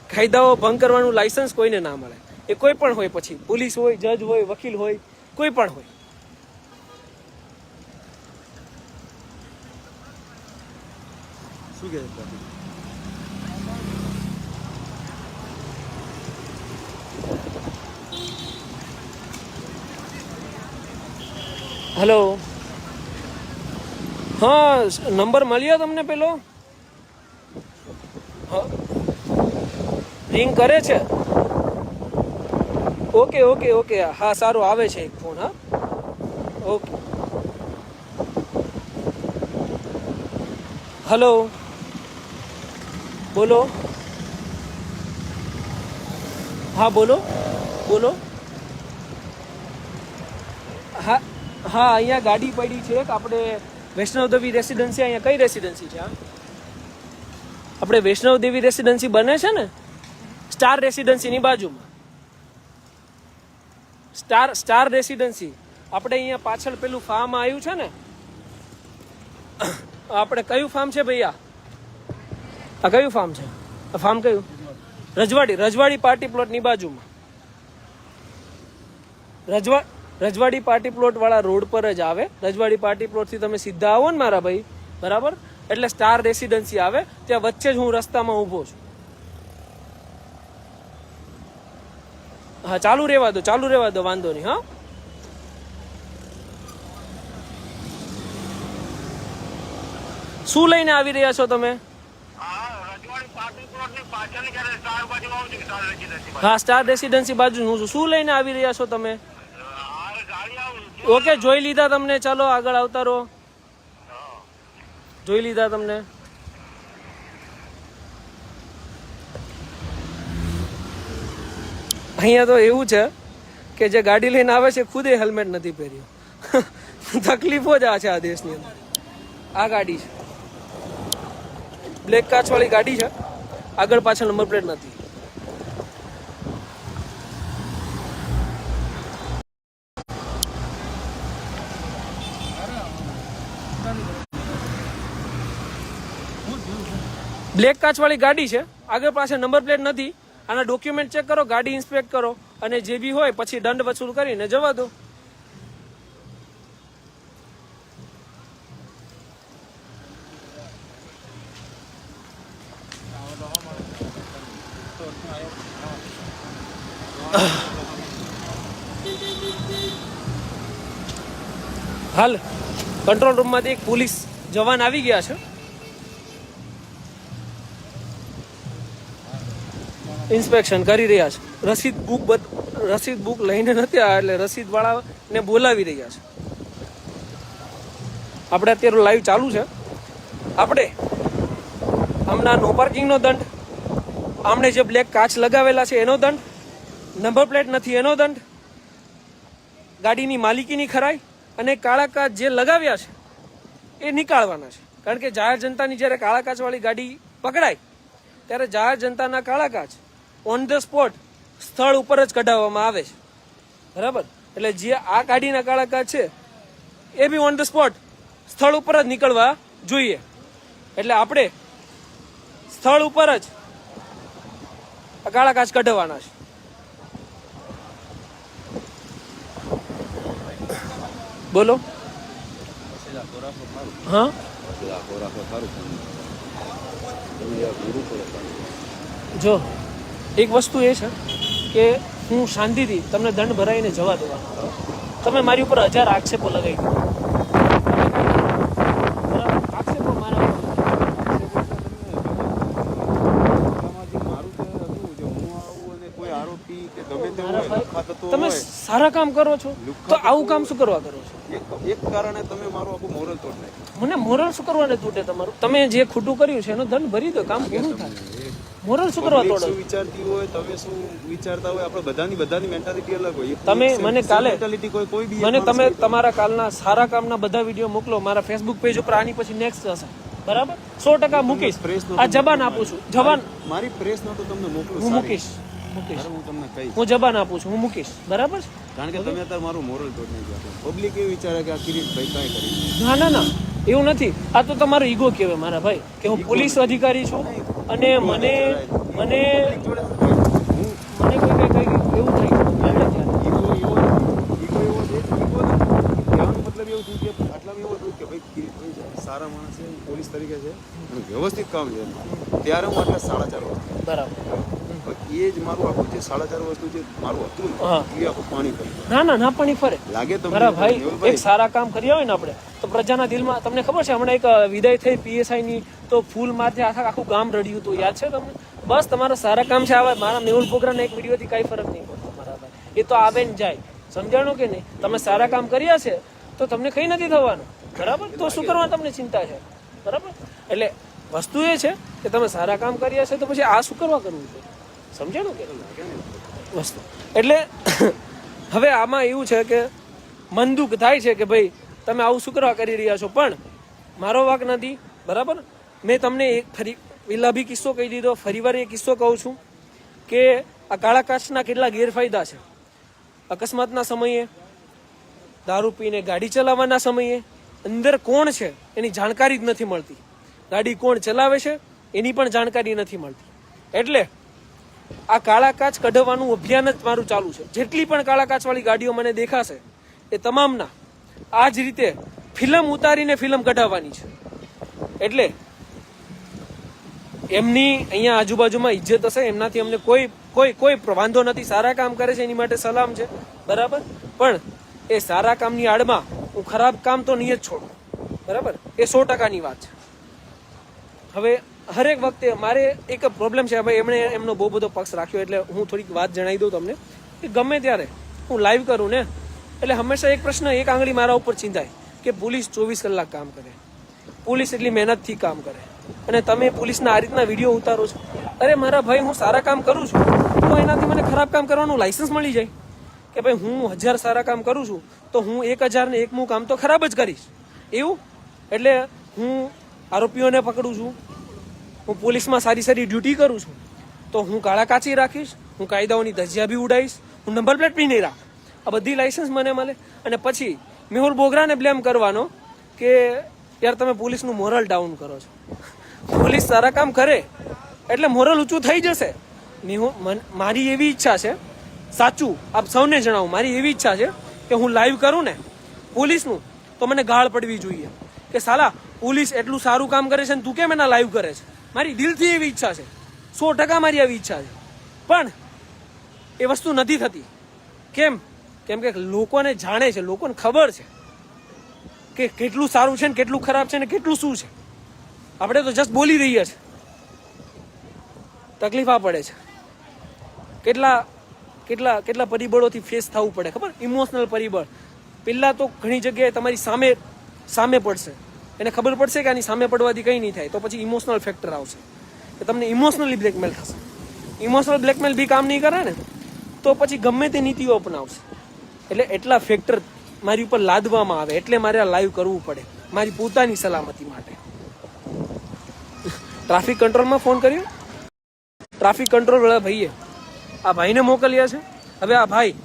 [SPEAKER 1] કાયદાઓ ભંગ કરવાનું લાયસન્સ કોઈને ના મળે એ કોઈ પણ હોય પછી પોલીસ હોય જજ હોય વકીલ હોય કોઈ પણ હોય
[SPEAKER 3] શું કહે
[SPEAKER 1] હેલો હા નંબર મળ્યો તમને પેલો રિંગ કરે છે ઓકે ઓકે ઓકે હા સારું આવે છે એક ફોન હા ઓકે હલો બોલો હા બોલો બોલો હા હા અહીંયા ગાડી પડી છે આપણે વૈષ્ણવદેવી રેસિડેન્સી અહીંયા કઈ રેસિડેન્સી છે આપણે વૈષ્ણવદેવી રેસિડેન્સી બને છે ને સ્ટાર રેસિડેન્સીની બાજુમાં સ્ટાર રેસિડેન્સી આપણે અહીંયા પાછળ પેલું ફાર્મ આવ્યું છે ને આપણે કયું ફાર્મ છે ભૈયા આ કયું ફાર્મ છે આ ફાર્મ કયું રજવાડી પાર્ટી પ્લોટની બાજુમાં રજવાડી પાર્ટી પ્લોટ વાળા રોડ પર જ આવે રજવાડી પાર્ટી પ્લોટ થી તમે સીધા આવો ને મારા ભાઈ બરાબર એટલે સ્ટાર રેસિડેન્સી આવે ત્યાં વચ્ચે જ હું રસ્તામાં ઊભો છું હા ચાલુ રહેવા દો વાંધો નહીં હા શું લઈને આવી રહ્યા છો તમે
[SPEAKER 4] રજવાડી પાર્ટી પ્લોટની પાછળની જ્યારે સ્ટાર બાજુ આવશે સ્ટાર રેસિડેન્સી
[SPEAKER 1] હા સ્ટાર રેસિડેન્સી બાજુ હું છું શું લઈને આવી રહ્યા છો તમે
[SPEAKER 4] ગાડી આવું
[SPEAKER 1] ઓકે, જોઈ લીધા તમને. ચાલો આગળ આવતા રહો. જોઈ લીધા તમને. અહીંયા તો એવું છે કે જે ગાડી લઈને આવે છે ખુદે હેલ્મેટ નથી પહેર્યું. તકલીફો જ આ છે આ દેશની અંદર. આ ગાડી છે, બ્લેક કાચ વાળી ગાડી છે, આગળ પાછળ નંબર પ્લેટ નથી. બ્લેક કાચ વાળી ગાડી છે, આગળ પાછળ નંબર પ્લેટ નથી. આના ડોક્યુમેન્ટ ચેક કરો, ગાડી ઇન્સ્પેક્ટ કરો, અને જે બી હોય પછી દંડ વસૂલ કરીને જવા દો. હાલ કંટ્રોલ રૂમમાંથી એક પોલીસ જવાન આવી ગયા છે. ઇન્સ્પેક્શન કરી રહ્યા છે. રસીદ બુક લઈને નથી આવ્યા, એટલે રસીદ વાળાને બોલાવી રહ્યા છે. આપણે અત્યારે લાઈવ ચાલુ છે. આપણે હમણાં નો પાર્કિંગનો દંડ, આમણે જે બ્લેક કાચ લગાવેલા છે એનો દંડ, નંબર પ્લેટ નથી એનો દંડ, ગાડીની માલિકીની ખરાઈ અને કાળા કાચ જે લગાવ્યા છે એ નીકાળવાના છે. કારણ કે જાહેર જનતાની જ્યારે કાળા કાચ વાળી ગાડી પકડાય ત્યારે જાહેર જનતાના કાળા કાચ ઓન ધ સ્પોટ સ્થળ ઉપર જ કઢાવવામાં આવે છે. બરાબર? એટલે જે આ ગાડીના કાળા કાચ છે એ બી ઓન ધ સ્પોટ સ્થળ ઉપર જ નીકળવા જોઈએ. એટલે આપણે સ્થળ ઉપર જ કાળા કાચ કઢાવવાના છે. બોલો. હા, જો એક વસ્તુ એ છે કે હું શાંતિથી તમને દંડ ભરાઈને જવા દેવાનો. તમે મારી ઉપર 1000 આક્ષેપો લગાવી દો. આક્ષેપો મારા તમે સારા કામ કરો છો તો આવું કામ શું કરવા કરો છો?
[SPEAKER 3] એક કારણે તમે મારું આખું મોરલ તોડ નાખ્યું.
[SPEAKER 1] મને મોરલ શું કરવાને તૂટે તમારું? તમે જે ખોટું કર્યું છે એનો દંડ ભરી દો, કામ પૂરું થાય. મોરલ શું કરવા તોડો?
[SPEAKER 3] શું વિચારતી હોય, તમે શું વિચારતા હોય, આપણે બધાની મેન્ટાલિટી અલગ હોય.
[SPEAKER 1] તમે મને કાલે
[SPEAKER 3] કોઈ બી
[SPEAKER 1] મને તમે તમારા કાલના સારા કામના બધા વિડીયો મોકલો મારા ફેસબુક પેજ ઉપર. આની પછી નેક્સ્ટ હશે, બરાબર? 100% મૂકીશ. આ જબાન આપું છું. જબાન
[SPEAKER 3] મારી પ્રેસ નો તો તમને મોકલું.
[SPEAKER 1] હું મૂકીશ.
[SPEAKER 3] હું તમને કહીશ.
[SPEAKER 1] હું જબાન આપું છું, હું મૂકીશ. બરાબર?
[SPEAKER 3] કારણ કે તમે અત્યારે મારું મોરલ તોડ નાખ્યું. પબ્લિક એવું વિચારે કે આ કિરીટભાઈ કાંઈ કરી.
[SPEAKER 1] ના એવું નથી. આ તો તમારો ઈગો કહેવાય મારા ભાઈ, કે હું પોલીસ અધિકારી છું અને મને કોઈ કઈ એવું થાય.
[SPEAKER 3] સારા માણસ છે, પોલીસ તરીકે છે અને વ્યવસ્થિત કામ છે, ત્યારે હું આટલા 4.5 વર્ષ.
[SPEAKER 1] બરાબર.
[SPEAKER 3] એ જ મારું આખું જે 4.5 વર્ષનું જે મારું હતું ને એ આખું પાણી કરી
[SPEAKER 1] ના પાણી ફરે
[SPEAKER 3] લાગે તમને.
[SPEAKER 1] મારા ભાઈ એક સારા કામ કર્યા હોય ને આપણે તો પ્રજાના દિલમાં. તમને ખબર છે હમણાં એક વિદાય થઈ PSI ની તો ફૂલ મારથી આખું ગામ રડ્યું હતું, યાદ છે તમને? બસ તમારા સારા કામ છે. આવે મારા મેહુલ પોગરાના એક વિડીયોથી કઈ ફરક નહીં પડતો મારા ભાઈ. એ તો આવે ને જાય. સમજાણું કે નહીં? તમે સારા કામ કર્યા છે તો તમને કઈ નથી થવાનું. બરાબર? તો શું કરવા તમને ચિંતા છે? બરાબર? એટલે વસ્તુ એ છે કે તમે સારા કામ કર્યા છે તો પછી આ શું કરવા કરવું છે? સમજાણું કે વસ્તુ? એટલે હવે આમાં એવું છે કે મન દુઃખ થાય છે કે ભાઈ તમે આવું શું કરવા કરી રહ્યા છો, પણ મારો વાંક નથી. બરાબર? મેં તમને એક ફરી પેલા બી કિસ્સો કહી દીધો, ફરીવાર એ કિસ્સો કહું છું કે આ કાળા કાચના કેટલા ગેરફાયદા છે. અકસ્માતના સમયે, દારૂ પીને ગાડી ચલાવવાના સમયે અંદર કોણ છે એની જાણકારી જ નથી મળતી. ગાડી કોણ ચલાવે છે એની પણ જાણકારી નથી મળતી. એટલે આ કાળા કાચ કઢાવવાનું અભિયાન જ મારું ચાલુ છે. જેટલી પણ કાળા કાચ વાળી ગાડીઓ મને દેખાશે એ તમામના આ જ રીતે ફિલ્મ ઉતારીને ફિલ્મ કઢાવવાની છે. એટલે એમની અહીંયા આજુબાજુમાં ઇજ્જત હશે, એમનાથી અમને કોઈ વાંધો નથી. સારા કામ કરે છે એની માટે સલામ છે. બરાબર? પણ એ સારા કામની આડમાં હું ખરાબ કામ તો નહીં જ છોડું. બરાબર? એ 100%ની વાત છે. હવે હરેક વખતે મારે એક પ્રોબ્લેમ છે. ભાઈ એમણે એમનો બહુ બધો પક્ષ રાખ્યો એટલે હું થોડીક વાત જણાવી દઉં તમને કે ગમે ત્યારે હું લાઈવ કરું ને એટલે હંમેશા એક પ્રશ્ન, એક આંગળી મારા ઉપર ચિંતાય કે પોલીસ 24 કલાક કામ કરે, પોલીસ એટલી મહેનતથી કામ કરે, અને તમે પોલીસના આ રીતના વિડીયો ઉતારો છો. અરે મારા ભાઈ, હું સારા કામ કરું છું તો એનાથી મને ખરાબ કામ કરવાનું લાયસન્સ મળી જાય કે ભાઈ હું 1000 સારા કામ કરું છું તો હું 1001મું કામ તો ખરાબ જ કરીશ એવું? એટલે હું આરોપીઓને પકડું છું, હું પોલીસમાં સારી સારી ડ્યુટી કરું છું તો હું કાળા કાચી રાખીશ, હું કાયદાઓની ધજિયા બી ઉડાઈશ, હું નંબર પ્લેટ બી નહીં રાખ. આ બધી લાયસન્સ મને મળે અને પછી મેહુલ બોગરાને બ્લેમ કરવાનો કે યાર તમે પોલીસનું મોરલ ડાઉન કરો છો. પોલીસ સારા કામ કરે એટલે મોરલ ઊંચું થઈ જશે. મારી એવી ઈચ્છા છે, સાચું આપ સૌને જણાવું, મારી એવી ઈચ્છા છે કે હું લાઈવ કરું ને પોલીસનું તો મને ગાળ પડવી જોઈએ કે સાલા પોલીસ એટલું સારું કામ કરે છે ને તું કેમ એના લાઈવ કરે છે. મારી દિલથી એવી ઈચ્છા છે, 100% મારી આવી ઈચ્છા છે, પણ એ વસ્તુ નથી થતી. કેમ? કેમ કે લોકોને જાણે છે, લોકોને ખબર છે કે કેટલું સારું છે ને કેટલું ખરાબ છે ને કેટલું શું છે. આપણે તો જસ્ટ બોલી રહીએ છીએ. તકલીફ આ પડે છે, કેટલા કેટલા કેટલા પરિબળોથી ફેસ થવું પડે ખબર? ઇમોશનલ પરિબળ. પહેલાં તો ઘણી જગ્યાએ તમારી સામે પડશે, એને ખબર પડશે કે આની સામે પડવાથી કંઈ નહીં થાય, તો પછી ઇમોશનલ ફેક્ટર આવશે કે તમને ઇમોશનલી બ્લેકમેલ થશે. ઇમોશનલ બ્લેકમેલ બી કામ નહીં કરે ને તો પછી ગમે તે નીતિઓ અપનાવશે. એટલે એટલા ફેક્ટર મારી ઉપર લાદવામાં આવે એટલે મારે આ લાઈવ કરવું પડે મારી પોતાની સલામતી માટે. ટ્રાફિક કંટ્રોલમાં ફોન કર્યો, ટ્રાફિક કંટ્રોલ વાળા ભાઈએ આ ભાઈને મોકલ્યા છે. હવે આ ભાઈ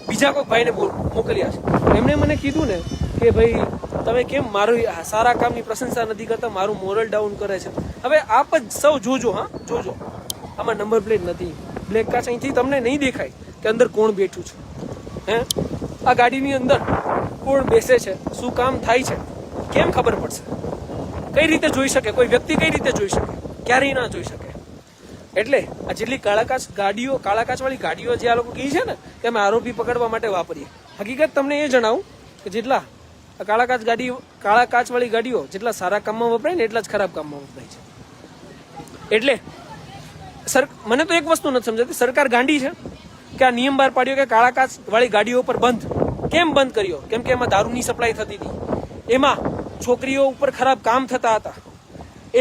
[SPEAKER 1] બીજા કોઈ ભાઈને મોકલ્યા છે. એમણે મને કીધું ને કે ભાઈ તમે કેમ મારું સારા કામની પ્રશંસા નથી કરતા, મારું મોરલ ડાઉન કરે છે. હવે આપ જ સૌ જોજો, હા જોજો, આમાં નંબર પ્લેટ નથી, બ્લેક કાચ અહીંથી તમને નહીં દેખાય કે અંદર કોણ બેઠું છે. હે, આ ગાડીની અંદર કોણ બેસે છે, શું કામ થાય છે, કેમ ખબર પડશે? કઈ રીતે જોઈ શકે કોઈ વ્યક્તિ? કઈ રીતે જોઈ શકે? ક્યારેય ના જોઈ શકે. એટલે આ જેટલી કાળા કાચવાળી ગાડીઓ જે આ લોકો કહે છે ને કે અમે આરોપી પકડવા માટે વાપરીએ, હકીકત તમને એ જણાવું કે જેટલા કાળા કાચવાળી ગાડીઓ જેટલા સારા કામમાં વપરાય ને એટલા જ ખરાબ કામમાં વપરાય છે. એટલે મને તો એક વસ્તુ નથી સમજાતી, સરકાર ગાંડી છે કે આ નિયમ બહાર પાડ્યો કે કાળા કાચવાળી ગાડીઓ ઉપર કેમ બંધ કર્યો? કેમ કે એમાં દારૂની સપ્લાય થતી હતી, એમાં છોકરીઓ ઉપર ખરાબ કામ થતા હતા,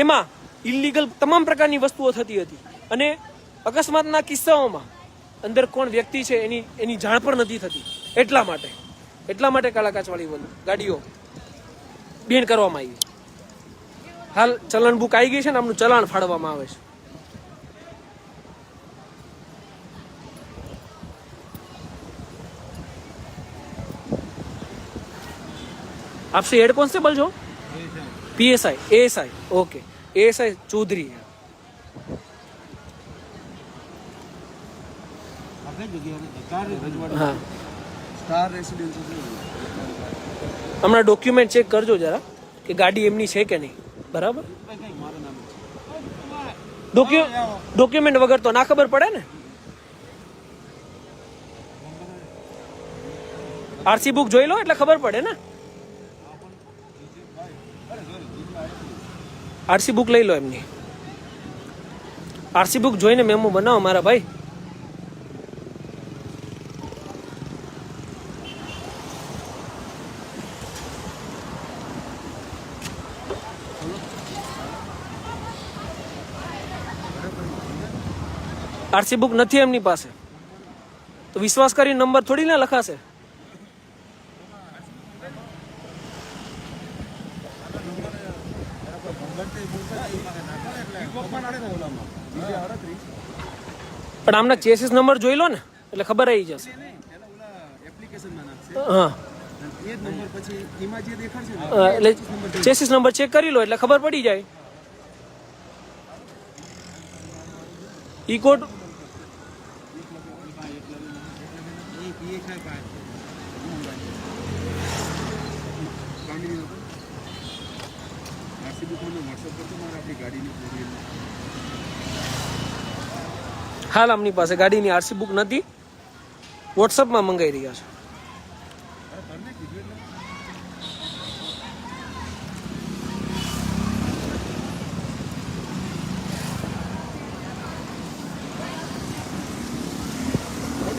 [SPEAKER 1] એમાં ઇલીગલ તમામ પ્રકારની વસ્તુઓ થતી હતી, અને અકસ્માતના કિસ્સાઓમાં અંદર કોણ વ્યક્તિ છે એની જાણ પણ નથી થતી. એટલા માટે કાળા કાચવાળી ગાડીઓ બેન કરવામાં આવી. હાલ ચલણ બુક આવી ગઈ છે ને, આમનું ચલાણ ફાળવવામાં આવે છે. આપसे हेड कांस्टेबल जो PSI ASI okay ASI Chaudhary है. हाँ हमारा डॉक्यूमेंट चेक करजो जरा कि गाड़ी एमनी है के नहीं. बराबर डॉक्यूमेंट वगैरह तो ना खबर पड़े ने. आरसी बुक જોઈ લો એટલે ખબર પડે ને. આરસી બુક લઈ લો એમની. આરસી બુક જોઈને મેમો બનાવો મારા ભાઈ. આરસી બુક નથી એમની પાસે તો વિશ્વાસ કરી નંબર થોડી ના લખાશે. પણ આમના ચેસીસ નંબર જોઈ લો ને એટલે ખબર આવી જશે. હા એટલે ચેસીસ નંબર ચેક કરી લો એટલે ખબર પડી જાય. ઈ કોડ હાલ આમની પાસે ગાડીની આરસી બુક નથી, વોટ્સઅપમાં મંગાઈ રહ્યા છે.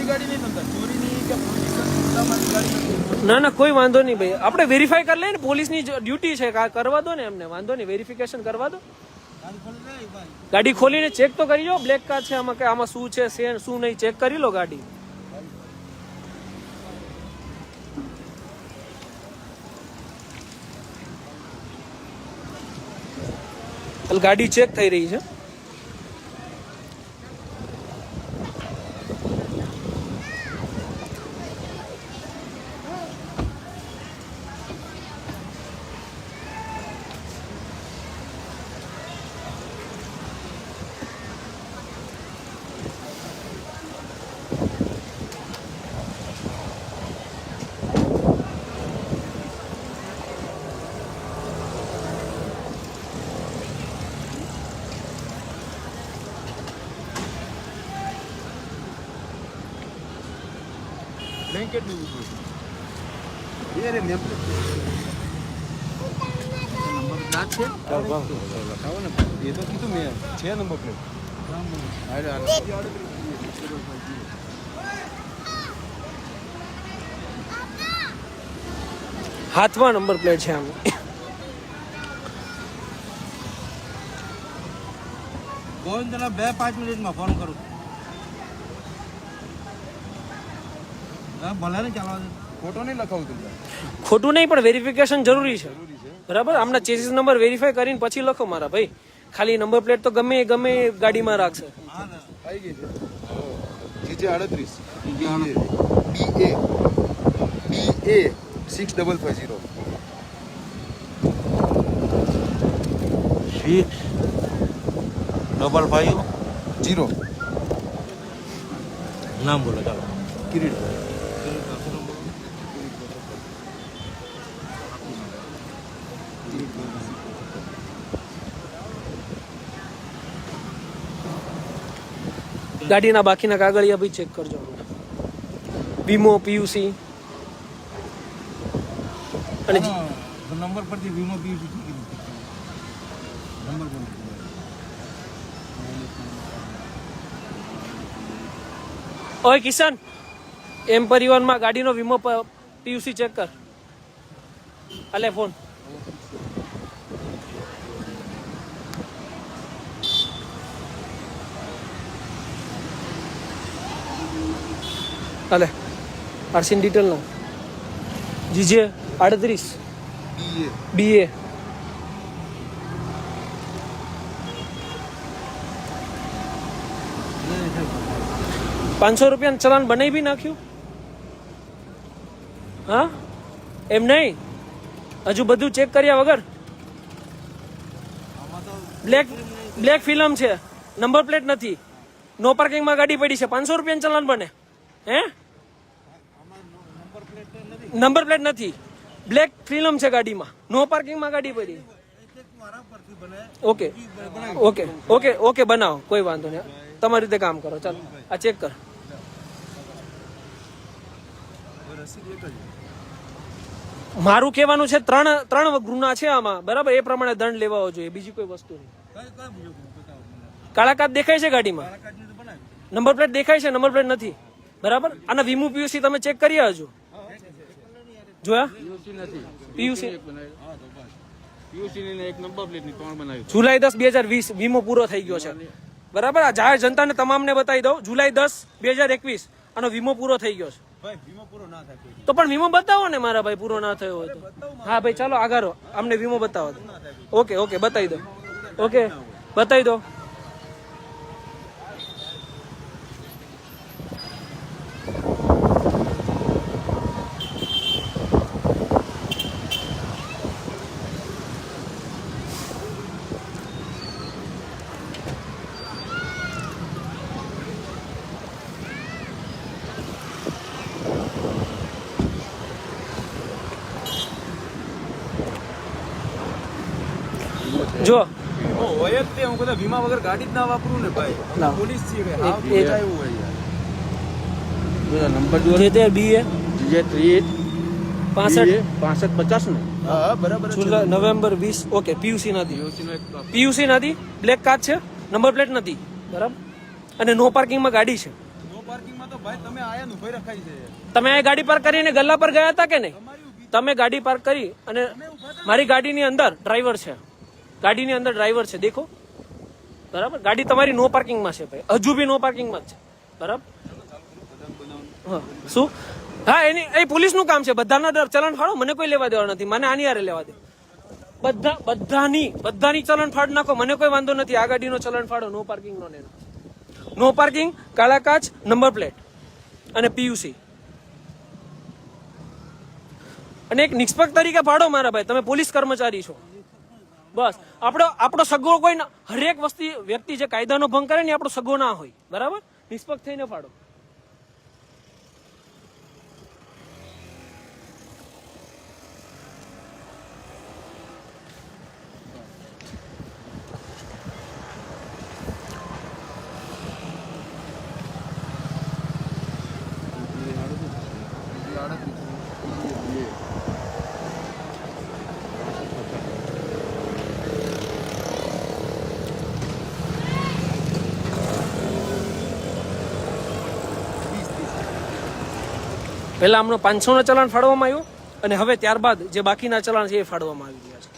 [SPEAKER 3] ગાડી નહીં ચોરીની કે
[SPEAKER 1] ના ના કોઈ વાંધો નહીં ભાઈ, આપણે વેરીફાઈ કરી લઈએ ને, પોલીસની ડ્યુટી છે, કરવા દો ને એમને, વાંધો નહીં, વેરિફિકેશન કરવા દો. ગાડી ખોલીને ચેક તો કરી લો, બ્લેક કાર છે આમાં, કે આમાં શું છે શું નહીં, ચેક કરી લો ગાડી. ગાડી ચેક થઈ રહી છે.
[SPEAKER 3] બ્લેન્કેટ નું એ રે નેમ પ્લેટ નંબર પ્લેટ છે લખાવો ને, એ તો કીધું મેં છે નંબર પ્લેટ.
[SPEAKER 1] હાથમાં નંબર પ્લેટ છે આમ.
[SPEAKER 5] ગોવિંદના 2-5 મિનિટમાં ફોન કરું. ભલે ને ચાલવા દે,
[SPEAKER 3] ફોટો નહીં લખાવું તમને.
[SPEAKER 1] ખોટું નહીં, પણ વેરિફિકેશન જરૂરી છે, બરાબર. આમના ચેસીસ નંબર વેરીફાઈ કરીને પછી લખો મારા ભાઈ. ખાલી નંબર પ્લેટ તો ગમે ગાડીમાં રાખશે.
[SPEAKER 3] આવી ગઈ છે GJ 38 BA 6550 0
[SPEAKER 5] નામ બોલો ચાલો.
[SPEAKER 3] કિરીટ.
[SPEAKER 1] ગાડીના બાકીના કાગળિયા બી ચેક કરજો. વીમો, પીયુસી અને
[SPEAKER 5] નંબર પરથી વીમો પીયુસી નંબર પર
[SPEAKER 1] ઓય કિશન, એમ પરિવહનમાં ગાડીનો વીમો પીયુસી ચેક કર. અલે ફોન. અલે આરસીન ડિટેલ ના GJ 38 BA 500 રૂપિયાનું ચલાન બનાવી બી નાખ્યું. હા એમ નહીં, હજુ બધું ચેક કર્યા વગર. બ્લેક ફિલ્મ છે, નંબર પ્લેટ નથી, નો પાર્કિંગમાં ગાડી પડી છે, 500 રૂપિયાનું ચલાન બને? હે નંબર પ્લેટ નથી, બ્લેક ફિલ્મ છે ગાડીમાં, નો પાર્કિંગમાં ગાડી પડી. ઓકે ઓકે ઓકે ઓકે બનાવો, કોઈ વાંધો નહીં, તમારી રીતે કામ કરો. ચાલો આ ચેક કર. મારું કહેવાનું છે ત્રણ ગુના છે આમાં, બરાબર, એ પ્રમાણે દંડ લેવાવો જોઈએ, બીજી કોઈ વસ્તુ નહીં. કાળા કાચ દેખાય છે ગાડીમાં, નંબર પ્લેટ દેખાય છે, નંબર પ્લેટ નથી, બરાબર. આના વીમો પીયુસી તમે ચેક કરી હજુ જોયા? પીયુસી જુલાઈ 10, 2020 વીમો પૂરો થઈ ગયો છે, બરાબર. આ જાહેર જનતાને તમામને બતાવી દઉં, જુલાઈ 10, 2021 આનો વીમો પૂરો થઈ ગયો છે. તો પણ વીમો બતાવો ને મારા ભાઈ, પૂરો ના થયો હોય તો. હા ભાઈ ચાલો આગળ, અમને વીમો બતાવો. ઓકે ઓકે બતાવી દો, ઓકે બતાવી દો. જો
[SPEAKER 3] હોય જ તે, હું કદાચ વીમા વગર ગાડી જ ના વાપરું ને ભાઈ.
[SPEAKER 1] ના.
[SPEAKER 3] પોલીસ છે કે
[SPEAKER 1] એક-
[SPEAKER 3] આવું
[SPEAKER 1] એક-
[SPEAKER 3] એવું હોય યાર.
[SPEAKER 5] નંબર
[SPEAKER 1] જે તે BA
[SPEAKER 5] 65
[SPEAKER 1] 6550 ને
[SPEAKER 3] હા બરાબર છે.
[SPEAKER 1] જુલાઈ નવેમ્બર 20. ઓકે પીયુસી નથી, પીયુસી નથી, બ્લેક કાચ છે, નંબર પ્લેટ નથી, બરાબર. અને નો પાર્કિંગમાં ગાડી છે.
[SPEAKER 3] નો પાર્કિંગમાં તો ભાઈ તમે આયા નું ભાઈ રખાઈ છે
[SPEAKER 1] તમે આ ગાડી પાર્ક કરીને ગલ્લા પર ગયા હતા કે નહીં? તમે ગાડી પાર્ક કરી અને મારી ગાડીની અંદર ડ્રાઈવર છે, ગાડીની અંદર ડ્રાઈવર છે, દેખો બરાબર. ગાડી તમારી નો પાર્કિંગમાં છે ભાઈ, હજુ બી નો પાર્કિંગમાં જ છે બરાબર. હા શું? હા એની એ પોલીસનું કામ છે. બધાના ચલણ ફાળો, મને કોઈ લેવા દેવા નથી. મને આની હારે લેવા દે. બધાની ચલણ ફાડ નાખો, મને કોઈ વાંધો નથી. આ ગાડીનો ચલણ ફાડો, નો પાર્કિંગ નો લેનો. નો પાર્કિંગ, કાળા કાચ, નંબર પ્લેટ અને પીયુસી. અને એક નિષ્પક્ષ તરીકે ફાડો મારા ભાઈ, તમે પોલીસ કર્મચારી છો. બસ આપણો સગો કોઈ ના, હરેક વ્યક્તિ જે કાયદાનો ભંગ કરે ને આપણો સગો ના હોય બરાબર. નિષ્પક્ષ થઈને ફાડો. પહેલા હમણાં 500 ના ચલાણ ફાડવામાં આવ્યું અને હવે ત્યારબાદ જે બાકીના ચલાણ છે એ ફાડવામાં આવી ગયા છે.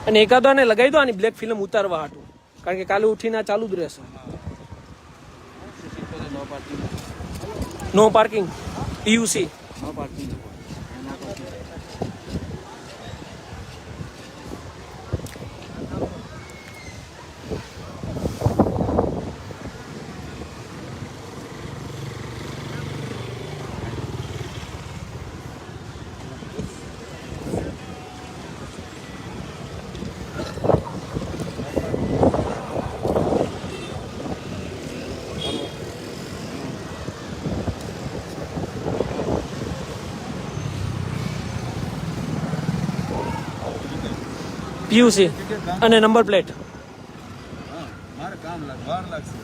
[SPEAKER 1] અને એકાદો આને લગાવી દો આની બ્લેક ફિલ્મ ઉતારવા હાટું, કારણ કે કાલે ઉઠીને આ ચાલુ જ રહેશે. No parking, PUC. પીયુસી અને નંબર પ્લેટ.
[SPEAKER 3] મારે કામ વાર લાગશે.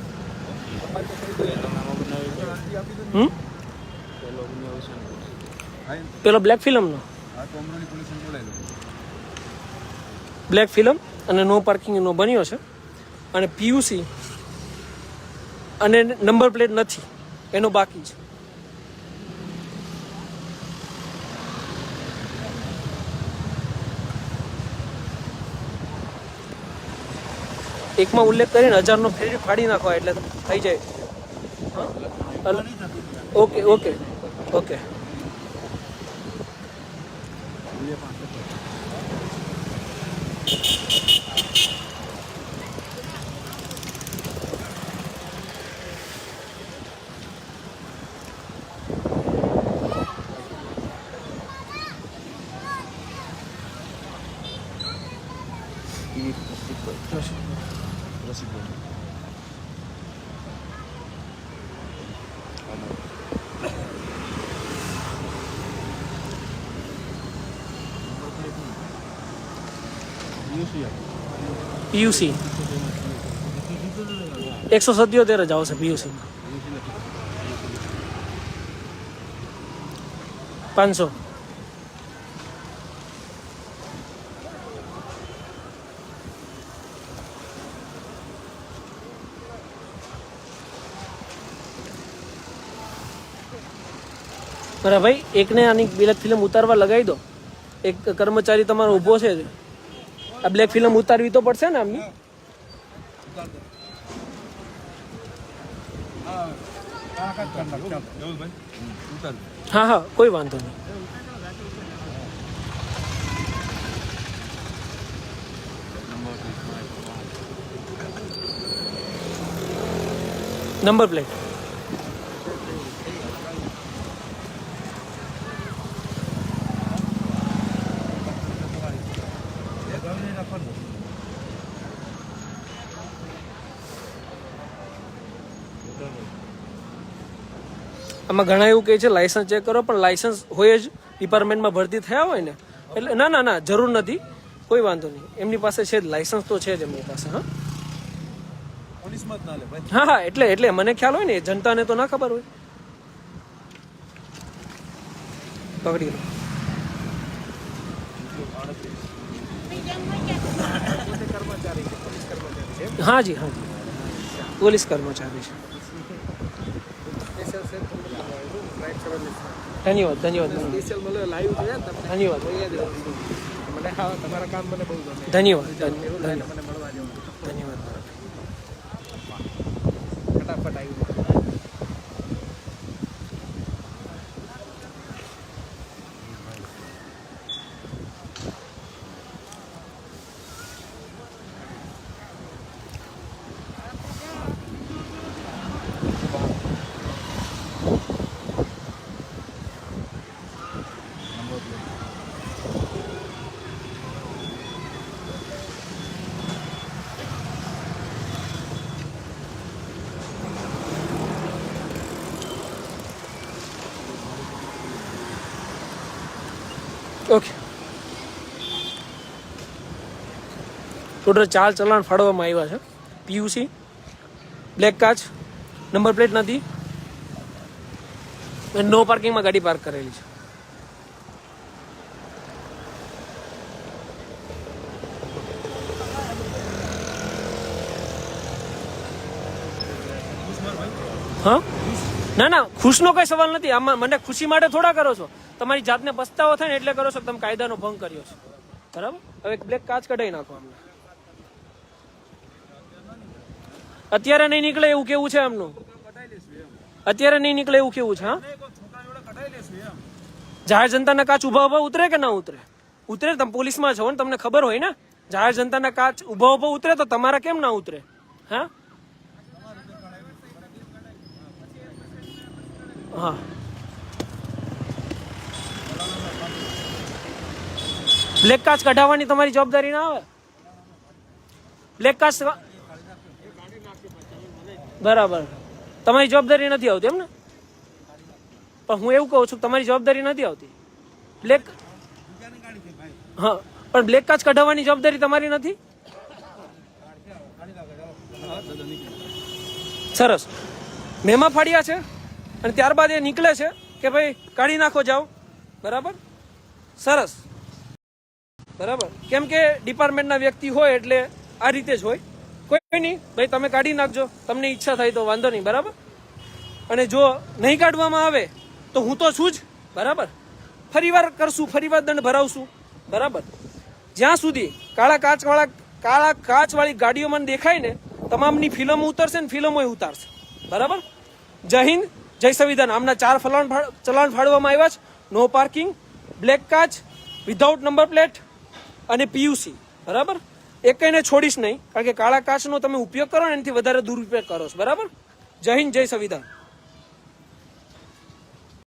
[SPEAKER 1] પેલો બ્લેક ફિલ્મનો બ્લેક ફિલ્મ અને નો પાર્કિંગ નો બન્યો છે અને પીયુસી અને નંબર પ્લેટ નથી, એનો બાકી છે. એકમાં ઉલ્લેખ કરીને 1000 નો ફેરી ફાડી નાખો એટલે થઈ જાય. Okay okay okay. પીયુસી 177 જ આવશે. પીયુસી 500. બરાબર ભાઈ, એકને આની બ્લેક ફિલ્મ ઉતારવા લગાવી દો. એક કર્મચારી તમારો ઊભો છે, આ બ્લેક ફિલ્મ ઉતારવી તો પડશે ને આમની. હા હા કોઈ વાંધો નહીં. Number plate. આમાં ઘણા એવું કહે છે લાયસન્સ ચેક કરો, પણ લાયસન્સ હોય જ ડિપાર્ટમેન્ટમાં ભરતી થયા હોય ને એટલે ના જરૂર નથી. કોઈ વાંધો નહીં, એમની પાસે છે જ લાયસન્સ તો છે જ એમની પાસે. હા
[SPEAKER 5] પોલીસમાં જ ના લે ભાઈ.
[SPEAKER 1] હા હા, એટલે મને ખ્યાલ હોય ને, જનતાને તો ના ખબર હોય. પકડી લો. હા જી, હા જી, પોલીસ કર્મચારી છે. ધન્યવાદ ધન્યવાદ ધન્યવાદ ધન્યવાદ ધન્યવાદ. ઓકે, ટોટલ 4 ચલાણ ફાળવવામાં આવ્યા છે. પીયુસી, બ્લેક કાચ, નંબર પ્લેટ નથી, નો પાર્કિંગમાં ગાડી પાર્ક કરેલી છે. હા ના ના, ખુશનો કઈ સવાલ નથી. આમાં મને ખુશી માટે થોડા કરો છો, તમારી જાતને પસ્તાવો થાય ને એટલે કરો છો કે તમે કાયદાનો ભંગ કર્યો છે. બરાબર, હવે બ્લેક કાચ કઢાઈ નાખો અમને. અત્યારે નહીં નીકળે એવું કેવું છે એમનું? અત્યારે નહીં નીકળે એવું કેવું છે? હા, જાહેર જનતાના કાચ ઉભા ઉતરે કે ના ઉતરે? ઉતરે. તમે પોલીસમાં છો ને, તમને ખબર હોય ને, જાહેર જનતાના કાચ ઉભા ઉતરે તો તમારા કેમ ના ઉતરે? હા હા, બ્લેક કાચ કઢાવવાની તમારી જવાબદારી ના આવે. બ્લેક કાચ બરાબર તમારી જવાબદારી નથી આવતી એમ ને? પણ હું એવું કહું છું, તમારી જવાબદારી નથી આવતી. બ્લેક હા, પણ બ્લેક કાચ કઢાવવાની જવાબદારી તમારી નથી. સરસ, મેમાં ફાડ્યા છે અને ત્યારબાદ એ નીકળે છે કે ભાઈ કાઢી નાખો, જાઓ. બરાબર, સરસ. બરાબર, કેમ કે ડિપાર્ટમેન્ટના વ્યક્તિ હોય એટલે આ રીતે જ હોય. કોઈ નહીં ભાઈ, તમે કાઢી નાખજો, તમને ઈચ્છા થાય તો વાંધો નહીં. બરાબર, અને જો નહીં કાઢવામાં આવે તો હું તો છું જ. બરાબર, ફરીવાર કરશું, ફરીવાર દંડ ભરાવશું. બરાબર, જ્યાં સુધી કાળા કાચવાળી ગાડીઓ મને દેખાય ને, તમામની ફિલ્મો ઉતરશે ને, ફિલ્મો ઉતારશે. બરાબર, જય હિન્દ, જય સંવિધાન. આમના 4 ચલાણ ફાળવવામાં આવ્યા છે. નો પાર્કિંગ, બ્લેક કાચ, વિધાઉટ નંબર પ્લેટ અને પીયુસી. બરાબર, એકને છોડીશ નહીં, કારણ કે કાળા કાચનો તમે ઉપયોગ કરો ને એનાથી વધારે દુરુપયોગ કરો છો. બરાબર, જય હિન્દ, જય સંવિધાન.